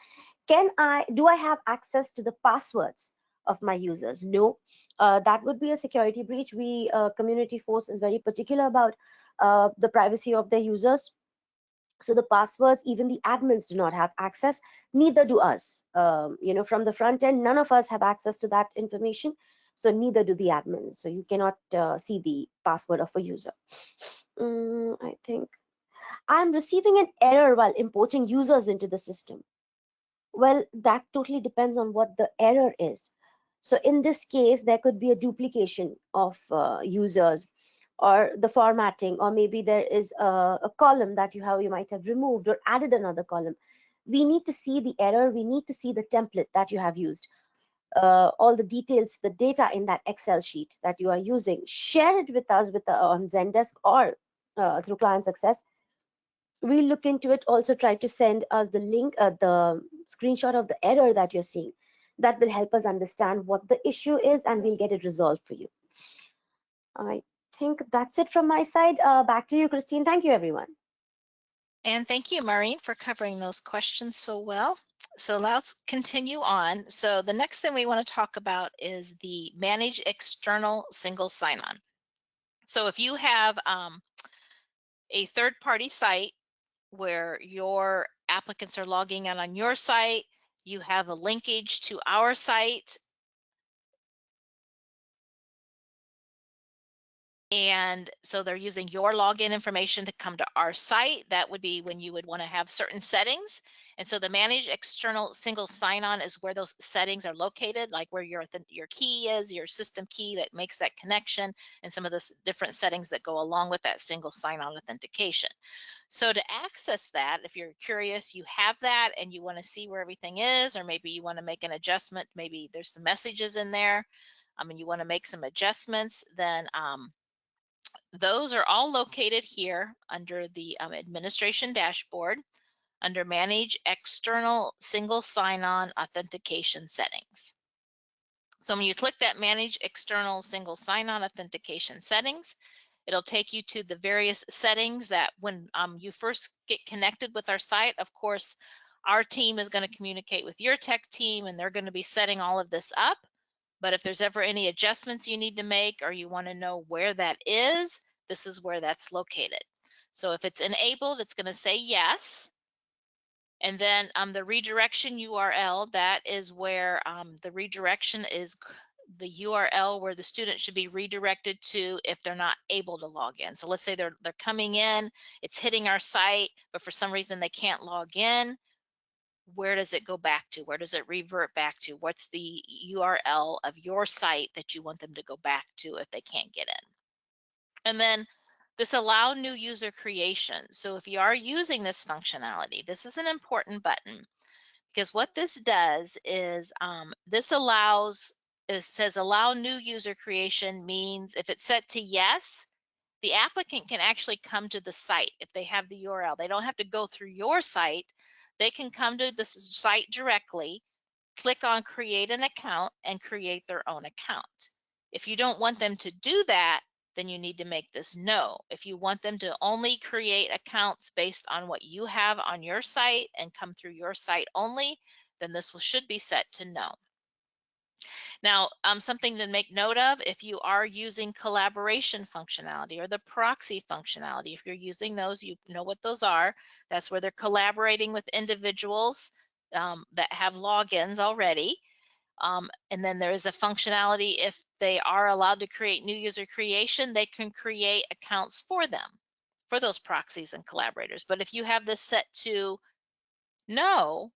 Do I have access to the passwords of my users? No, that would be a security breach. CommunityForce is very particular about the privacy of their users. So the passwords, even the admins do not have access, neither do us. From the front end, none of us have access to that information. So neither do the admins. So you cannot see the password of a user. I think I'm receiving an error while importing users into the system. Well, that totally depends on what the error is. So in this case, there could be a duplication of users, or the formatting, or maybe there is a column that you might have removed or added another column. We need to see the error. We need to see the template that you have used, all the details, the data in that Excel sheet that you are using. Share it with us on Zendesk or through Client Success. We'll look into it. Also try to send us the link, the screenshot of the error that you're seeing. That will help us understand what the issue is, and we'll get it resolved for you. I think that's it from my side. Back to you, Christine. Thank you, everyone. And thank you, Maureen, for covering those questions so well. So let's continue on. So the next thing we want to talk about is the manage external single sign-on. So if you have a third-party site where your applicants are logging in on your site, you have a linkage to our site, and so they're using your login information to come to our site. That would be when you would want to have certain settings. And so the manage external single sign-on is where those settings are located, like where your key is, your system key that makes that connection, and some of the different settings that go along with that single sign-on authentication. So to access that, if you're curious, you have that and you want to see where everything is, or maybe you want to make an adjustment, maybe there's some messages in there, and you want to make some adjustments, then those are all located here under the administration dashboard under Manage External Single Sign-On Authentication Settings. So when you click that Manage External Single Sign-On Authentication Settings, it'll take you to the various settings that when you first get connected with our site, of course, our team is going to communicate with your tech team, and they're going to be setting all of this up. But if there's ever any adjustments you need to make, or you want to know where that is, this is where that's located. So if it's enabled, it's going to say yes. And then the redirection URL, that is where the redirection is the URL where the student should be redirected to if they're not able to log in. So let's say they're coming in, it's hitting our site, but for some reason they can't log in. Where does it go back to? Where does it revert back to? What's the URL of your site that you want them to go back to if they can't get in? And then this allow new user creation. So if you are using this functionality, this is an important button, because what this does is this allows, it says allow new user creation, means if it's set to yes, the applicant can actually come to the site if they have the URL. They don't have to go through your site. They can come to the site directly, click on create an account, and create their own account. If you don't want them to do that, then you need to make this no. If you want them to only create accounts based on what you have on your site and come through your site only, then this should be set to no. Now, something to make note of, if you are using collaboration functionality or the proxy functionality, if you're using those, you know what those are. That's where they're collaborating with individuals that have logins already. And then there is a functionality, if they are allowed to create new user creation, they can create accounts for them, for those proxies and collaborators. But if you have this set to no,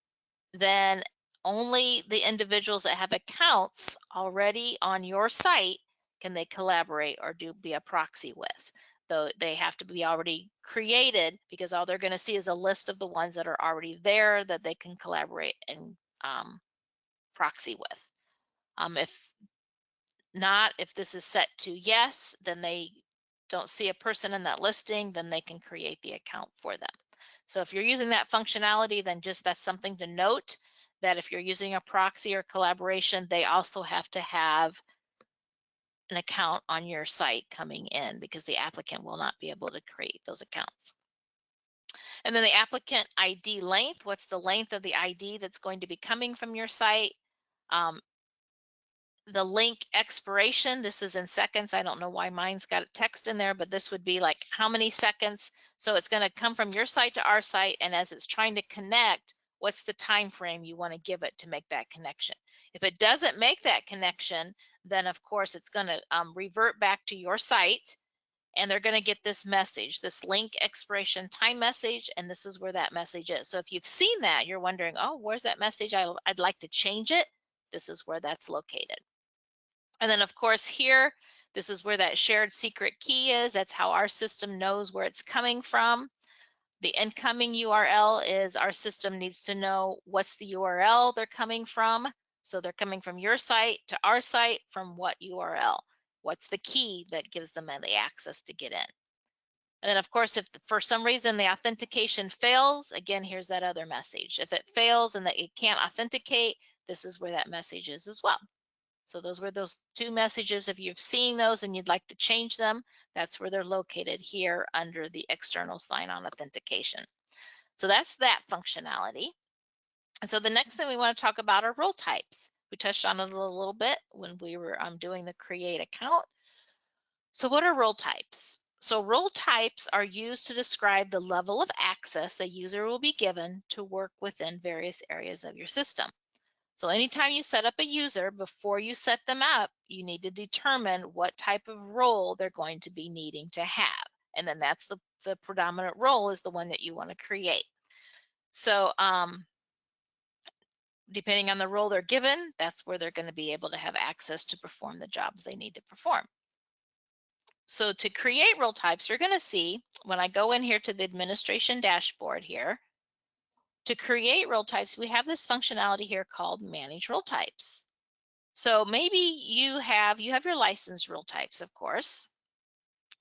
then only the individuals that have accounts already on your site can they collaborate or be a proxy with. Though they have to be already created, because all they're going to see is a list of the ones that are already there that they can collaborate and proxy with. If not, if this is set to yes, then they don't see a person in that listing, then they can create the account for them. So if you're using that functionality, then just that's something to note, that if you're using a proxy or collaboration, they also have to have an account on your site coming in, because the applicant will not be able to create those accounts. And then the applicant ID length, what's the length of the ID that's going to be coming from your site? The link expiration, this is in seconds. I don't know why mine's got a text in there, but this would be like how many seconds. So it's going to come from your site to our site, and as it's trying to connect, what's the time frame you want to give it to make that connection? If it doesn't make that connection, then of course it's going to revert back to your site, and they're going to get this message, this link expiration time message, and this is where that message is. So if you've seen that, you're wondering, oh, where's that message? I'd like to change it. This is where that's located. And then of course here, this is where that shared secret key is. That's how our system knows where it's coming from. The incoming URL is our system needs to know what's the URL they're coming from. So they're coming from your site to our site from what URL? What's the key that gives them the access to get in? And then of course, if for some reason the authentication fails, again, here's that other message. If it fails and that it can't authenticate, this is where that message is as well. So those were those two messages. If you've seen those and you'd like to change them, that's where they're located here under the external sign-on authentication. So that's that functionality. And so the next thing we want to talk about are role types. We touched on it a little bit when we were doing the create account. So what are role types? So role types are used to describe the level of access a user will be given to work within various areas of your system. So anytime you set up a user, before you set them up, you need to determine what type of role they're going to be needing to have. And then that's the predominant role is the one that you want to create. So depending on the role they're given, that's where they're going to be able to have access to perform the jobs they need to perform. So to create role types, you're going to see when I go in here to the administration dashboard here, to create role types, we have this functionality here called manage role types. So maybe you have your licensed role types, of course,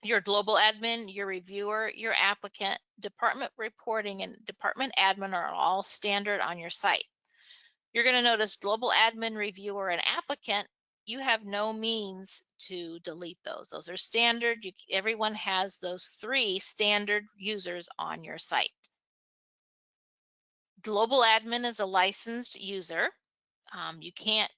your global admin, your reviewer, your applicant, department reporting, and department admin are all standard on your site. You're going to notice global admin, reviewer, and applicant, you have no means to delete those. Those are standard. Everyone has those 3 standard users on your site. Global admin is a licensed user. You can't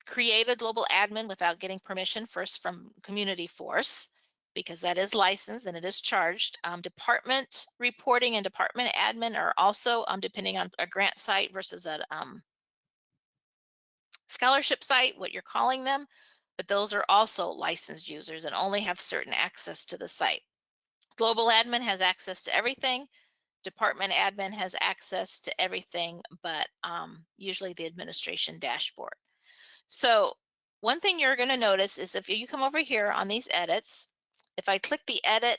create a global admin without getting permission first from CommunityForce, because that is licensed and it is charged. Department reporting and department admin are also, depending on a grant site versus a scholarship site, what you're calling them, but those are also licensed users and only have certain access to the site. Global admin has access to everything. Department admin has access to everything, but usually the administration dashboard. So one thing you're going to notice is if you come over here on these edits, if I click the edit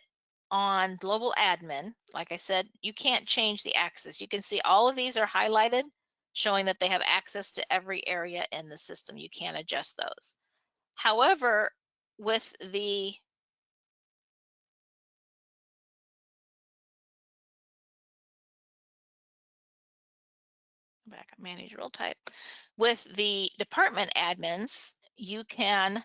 on global admin, like I said, you can't change the access. You can see all of these are highlighted, showing that they have access to every area in the system. You can't adjust those. However, with the back up, manage role type, with the department admins, you can,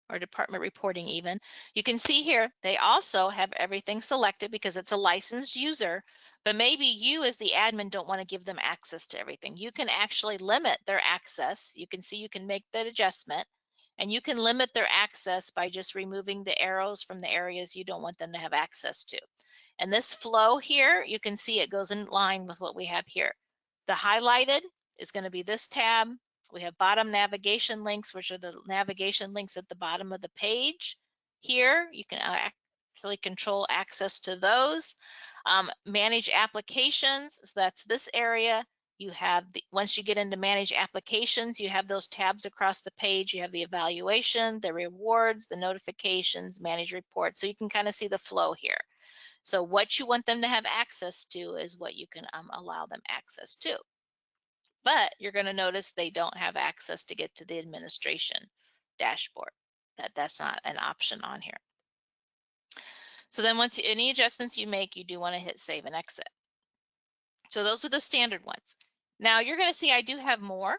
or department reporting even, you can see here they also have everything selected because it's a licensed user, but maybe you as the admin don't want to give them access to everything. You can actually limit their access. You can see you can make that adjustment, and you can limit their access by just removing the arrows from the areas you don't want them to have access to. And this flow here, you can see it goes in line with what we have here. The highlighted is going to be this tab. We have bottom navigation links, which are the navigation links at the bottom of the page. Here, you can actually control access to those. Manage applications, so that's this area. You have, once you get into manage applications, you have those tabs across the page. You have the evaluation, the rewards, the notifications, manage reports. So you can kind of see the flow here. So what you want them to have access to is what you can allow them access to. But you're going to notice they don't have access to get to the administration dashboard. That's not an option on here. So then once any adjustments you make, you do want to hit save and exit. So those are the standard ones. Now you're going to see I do have more,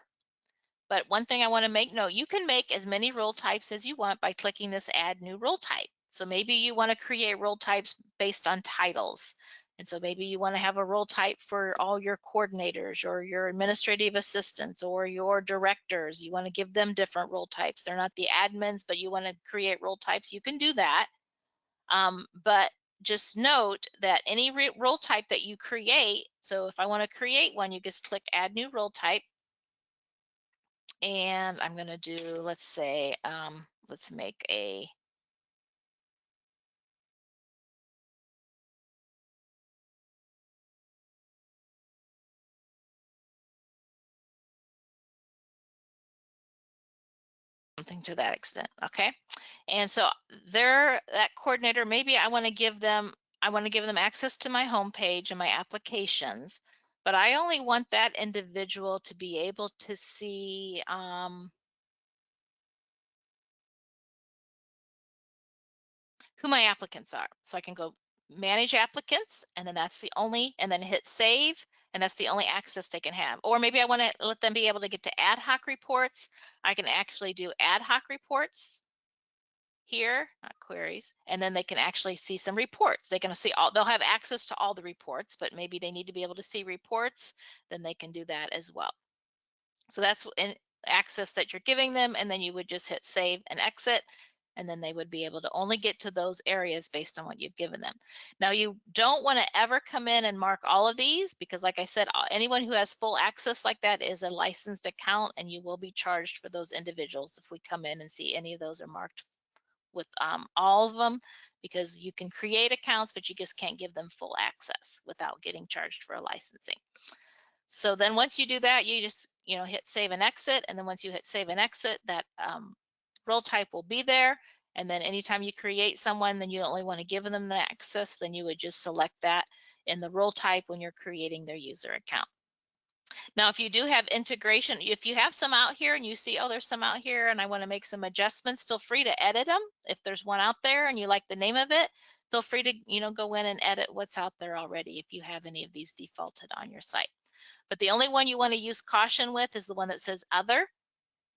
but one thing I want to make note, you can make as many role types as you want by clicking this add new role type. So maybe you want to create role types based on titles. And so maybe you want to have a role type for all your coordinators or your administrative assistants or your directors. You want to give them different role types. They're not the admins, but you want to create role types. You can do that. But just note that any role type that you create, so if I want to create one, you just click add new role type. And I'm going to do, let's say, let's make a something to that extent, okay? And so that coordinator, maybe I want to give them access to my home page and my applications, but I only want that individual to be able to see who my applicants are. So I can go manage applicants, and then that's the only, and then hit save, and that's the only access they can have. Or maybe I want to let them be able to get to ad hoc reports. I can actually do ad hoc reports here, not queries, and then they can actually see some reports. They can see all, they'll have access to all the reports, but maybe they need to be able to see reports, then they can do that as well. So that's an access that you're giving them, and then you would just hit save and exit, and then they would be able to only get to those areas based on what you've given them. Now you don't want to ever come in and mark all of these, because like I said, anyone who has full access like that is a licensed account, and you will be charged for those individuals if we come in and see any of those are marked with all of them, because you can create accounts, but you just can't give them full access without getting charged for a licensing. So then once you do that, you just hit save and exit, and then once you hit save and exit, that role type will be there. And then anytime you create someone, then you only want to give them the access, then you would just select that in the role type when you're creating their user account. Now, if you do have integration, if you have some out here and you see, oh, there's some out here and I want to make some adjustments, feel free to edit them. If there's one out there and you like the name of it, feel free to go in and edit what's out there already if you have any of these defaulted on your site. But the only one you want to use caution with is the one that says other.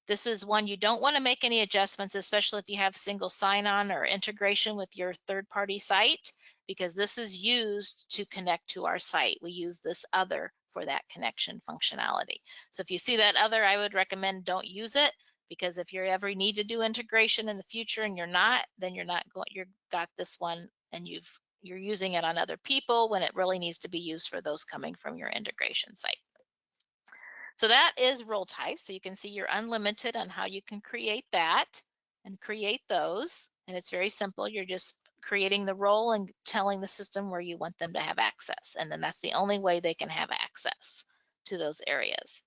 This is one you don't want to make any adjustments, especially if you have single sign-on or integration with your third-party site, because this is used to connect to our site. We use this other for that connection functionality. So if you see that other, I would recommend don't use it, because if you ever need to do integration in the future and you're not, then you've got this one and you're using it on other people when it really needs to be used for those coming from your integration site. So that is role type. So you can see you're unlimited on how you can create that and create those. And it's very simple. You're just creating the role and telling the system where you want them to have access. And then that's the only way they can have access to those areas.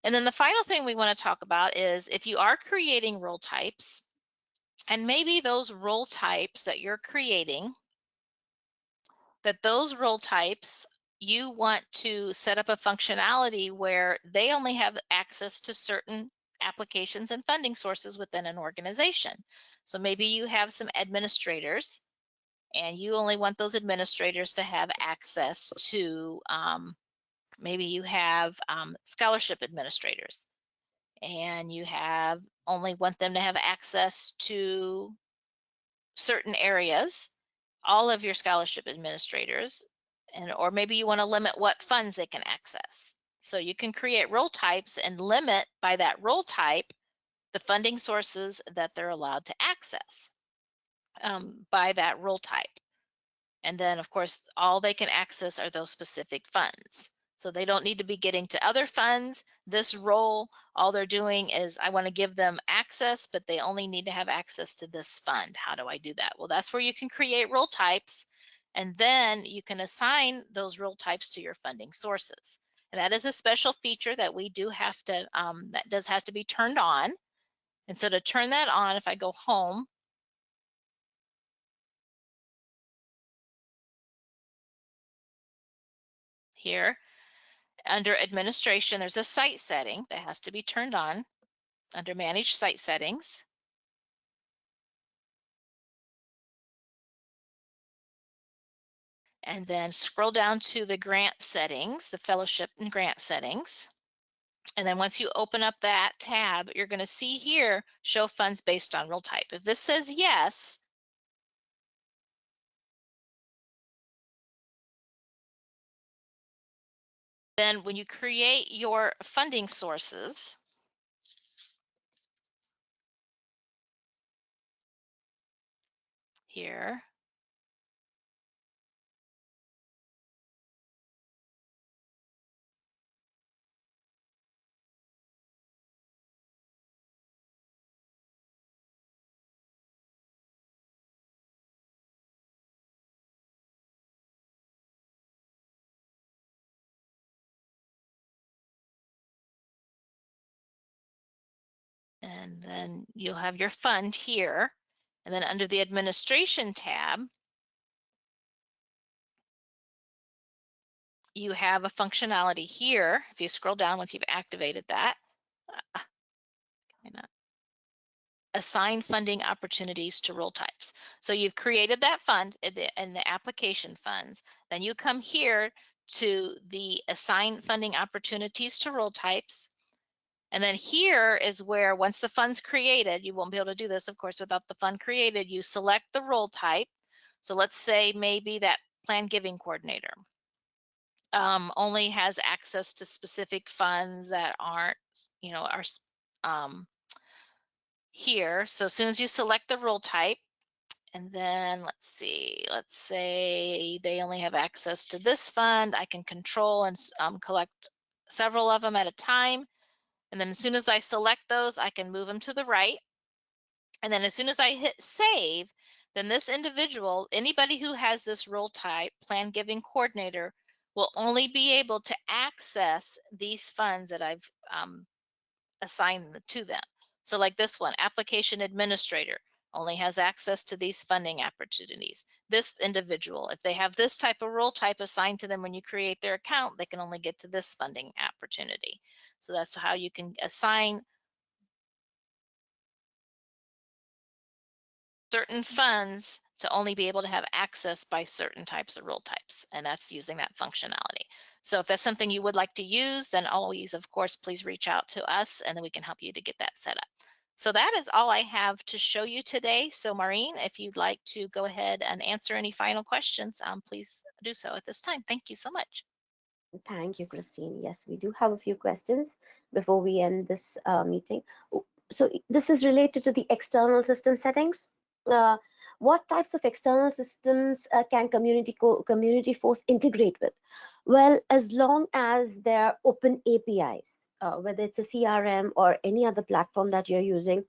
And then the final thing we want to talk about is if you are creating role types, and maybe those role types that you're creating, that those role types, you want to set up a functionality where they only have access to certain applications and funding sources within an organization. So maybe you have some administrators and you only want those administrators to have access to, maybe you have scholarship administrators and you only want them to have access to certain areas, all of your scholarship administrators, or maybe you want to limit what funds they can access. So you can create role types and limit by that role type the funding sources that they're allowed to access by that role type. And then of course, all they can access are those specific funds. So they don't need to be getting to other funds. This role, all they're doing is I want to give them access, but they only need to have access to this fund. How do I do that? Well, that's where you can create role types. And then you can assign those role types to your funding sources. And that is a special feature that we do have to, that does have to be turned on. And so to turn that on, if I go home, here, under administration, there's a site setting that has to be turned on under manage site settings. And then scroll down to the grant settings, the fellowship and grant settings. And then once you open up that tab, you're going to see here, show funds based on role type. If this says yes, then when you create your funding sources, here, and then you'll have your fund here. And then under the administration tab, you have a functionality here. If you scroll down once you've activated that, assign funding opportunities to role types. So you've created that fund in the application funds. Then you come here to the assign funding opportunities to role types. And then here is where, once the fund's created, you won't be able to do this, of course, without the fund created, you select the role type. So let's say maybe that plan giving coordinator only has access to specific funds that aren't, are here. So as soon as you select the role type, and then let's see, let's say they only have access to this fund, I can control and collect several of them at a time. And then as soon as I select those, I can move them to the right. And then as soon as I hit save, then this individual, anybody who has this role type, plan giving coordinator, will only be able to access these funds that I've assigned to them. So like this one, application administrator, only has access to these funding opportunities. This individual, if they have this type of role type assigned to them when you create their account, they can only get to this funding opportunity. So that's how you can assign certain funds to only be able to have access by certain types of role types, and that's using that functionality. So if that's something you would like to use, then always, of course, please reach out to us and then we can help you to get that set up. So that is all I have to show you today. So Maureen, if you'd like to go ahead and answer any final questions, please do so at this time. Thank you so much. Thank you, Christine. Yes, we do have a few questions before we end this meeting. So this is related to the external system settings. What types of external systems can CommunityForce integrate with? Well, as long as they're open APIs, whether it's a CRM or any other platform that you're using,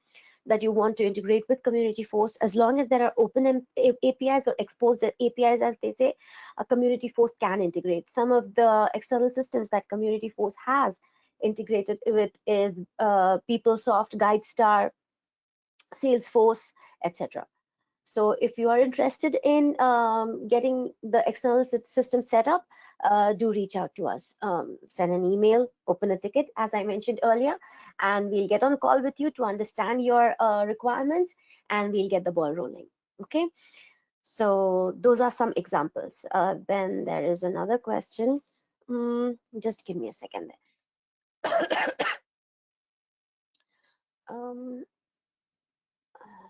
that you want to integrate with CommunityForce, as long as there are open APIs or exposed APIs, as they say, a CommunityForce can integrate. Some of the external systems that CommunityForce has integrated with is PeopleSoft, GuideStar, Salesforce, etc. So if you are interested in getting the external system set up, do reach out to us. Send an email, open a ticket, as I mentioned earlier, and we'll get on a call with you to understand your requirements, and we'll get the ball rolling. Okay, so those are some examples. Then there is another question. Just give me a second there.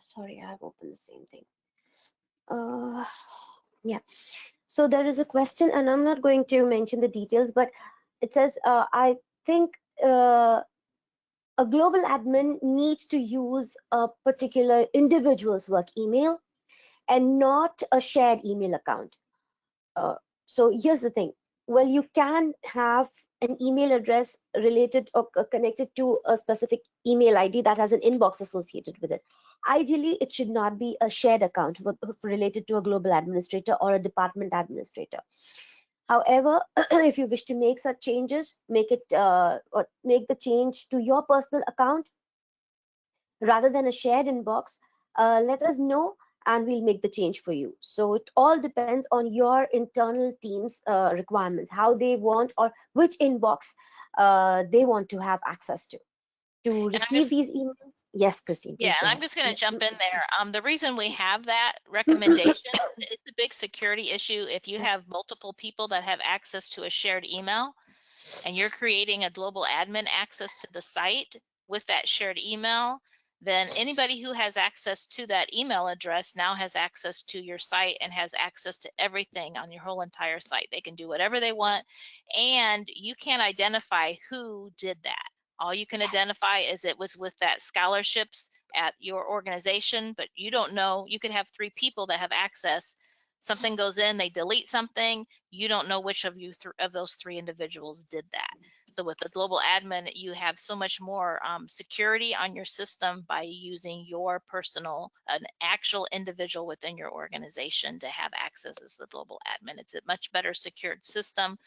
Sorry, I've opened the same thing. Yeah, so there is a question, and I'm not going to mention the details, but it says, I think a global admin needs to use a particular individual's work email and not a shared email account. So here's the thing. Well, you can have an email address related or connected to a specific email ID that has an inbox associated with it. Ideally, it should not be a shared account related to a global administrator or a department administrator. However, if you wish to make such changes, make it or make the change to your personal account rather than a shared inbox, let us know and we'll make the change for you. So it all depends on your internal team's requirements, how they want or which inbox they want to have access to And I'm receive just these emails. Yes, Christine, Yeah, please go and ahead. I'm just going to jump in there. The reason we have that recommendation, it's a big security issue. If you have multiple people that have access to a shared email and you're creating a global admin access to the site with that shared email, then anybody who has access to that email address now has access to your site and has access to everything on your whole entire site. They can do whatever they want, and you can't identify who did that. All you can identify is it was with that scholarships at your organization, but you don't know. You could have 3 people that have access. Something goes in, they delete something, you don't know which of you of those 3 individuals did that. So with the global admin, you have so much more security on your system by using your personal, an actual individual within your organization to have access as the global admin. It's a much better secured system.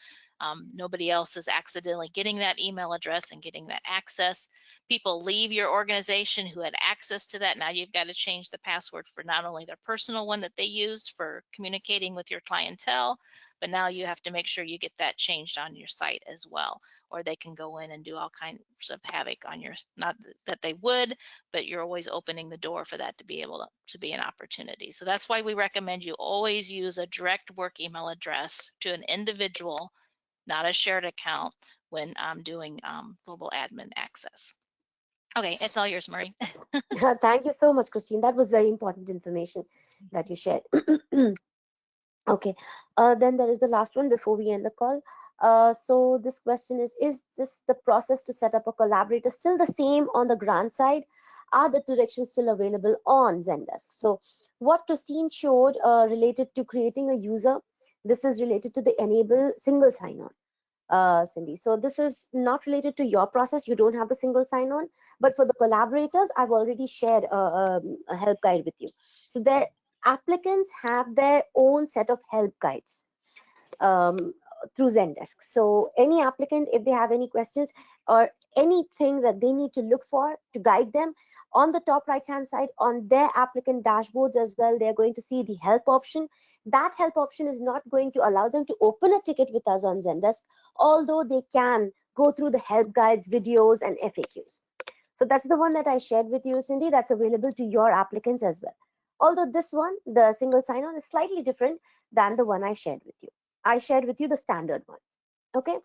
Nobody else is accidentally getting that email address and getting that access. People leave your organization who had access to that. Now you've got to change the password for not only their personal one that they used for communicating with your clientele, but now you have to make sure you get that changed on your site as well, or they can go in and do all kinds of havoc on your, not that they would, but you're always opening the door for that to be able to be an opportunity. So that's why we recommend you always use a direct work email address to an individual, not a shared account, when doing global admin access. Okay, it's all yours, Marie. Thank you so much, Christine. That was very important information that you shared. Okay, then there is the last one before we end the call. So this question is this the process to set up a collaborator still the same on the grant side? Are the directions still available on Zendesk? So what Christine showed related to creating a user, this is related to the enable single sign-on. Cindy. So this is not related to your process. You don't have the single sign-on, but for the collaborators, I've already shared a help guide with you. So their applicants have their own set of help guides um, through Zendesk. So any applicant, if they have any questions or anything that they need to look for to guide them, on the top right hand side on their applicant dashboards as well, they're going to see the help option. That help option is not going to allow them to open a ticket with us on Zendesk, although they can go through the help guides, videos, and FAQs. So that's the one that I shared with you, Cindy. That's available to your applicants as well. Although this one, the single sign-on, is slightly different than the one I shared with you. I shared with you the standard one. Okay,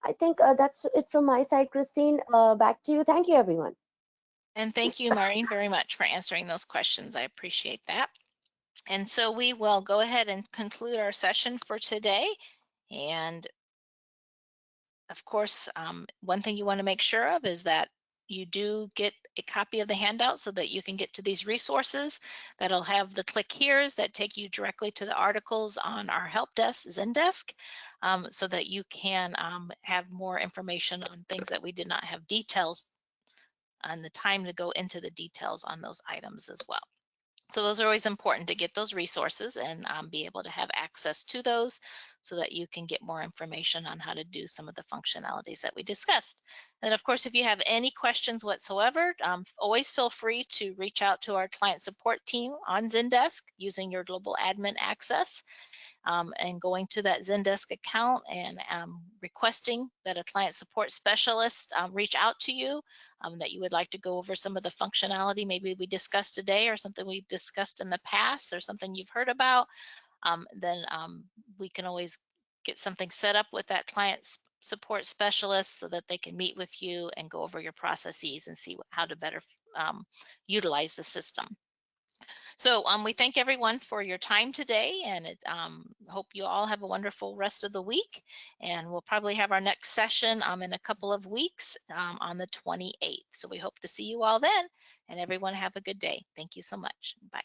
I think that's it from my side, Christine. Back to you. Thank you, everyone. And thank you, Maureen, very much for answering those questions. I appreciate that. And so we will go ahead and conclude our session for today. And of course, one thing you want to make sure of is that you do get a copy of the handout so that you can get to these resources. That'll have the click here's that take you directly to the articles on our help desk, Zendesk, so that you can have more information on things that we did not have details and the time to go into the details on those items as well. So those are always important to get those resources and be able to have access to those so that you can get more information on how to do some of the functionalities that we discussed. And of course, if you have any questions whatsoever, always feel free to reach out to our client support team on Zendesk using your global admin access. And going to that Zendesk account and requesting that a client support specialist reach out to you, that you would like to go over some of the functionality maybe we discussed today or something we discussed in the past or something you've heard about, then we can always get something set up with that client support specialist so that they can meet with you and go over your processes and see how to better utilize the system. So we thank everyone for your time today, and hope you all have a wonderful rest of the week. And we'll probably have our next session in a couple of weeks on the 28th. So we hope to see you all then, and everyone have a good day. Thank you so much. Bye.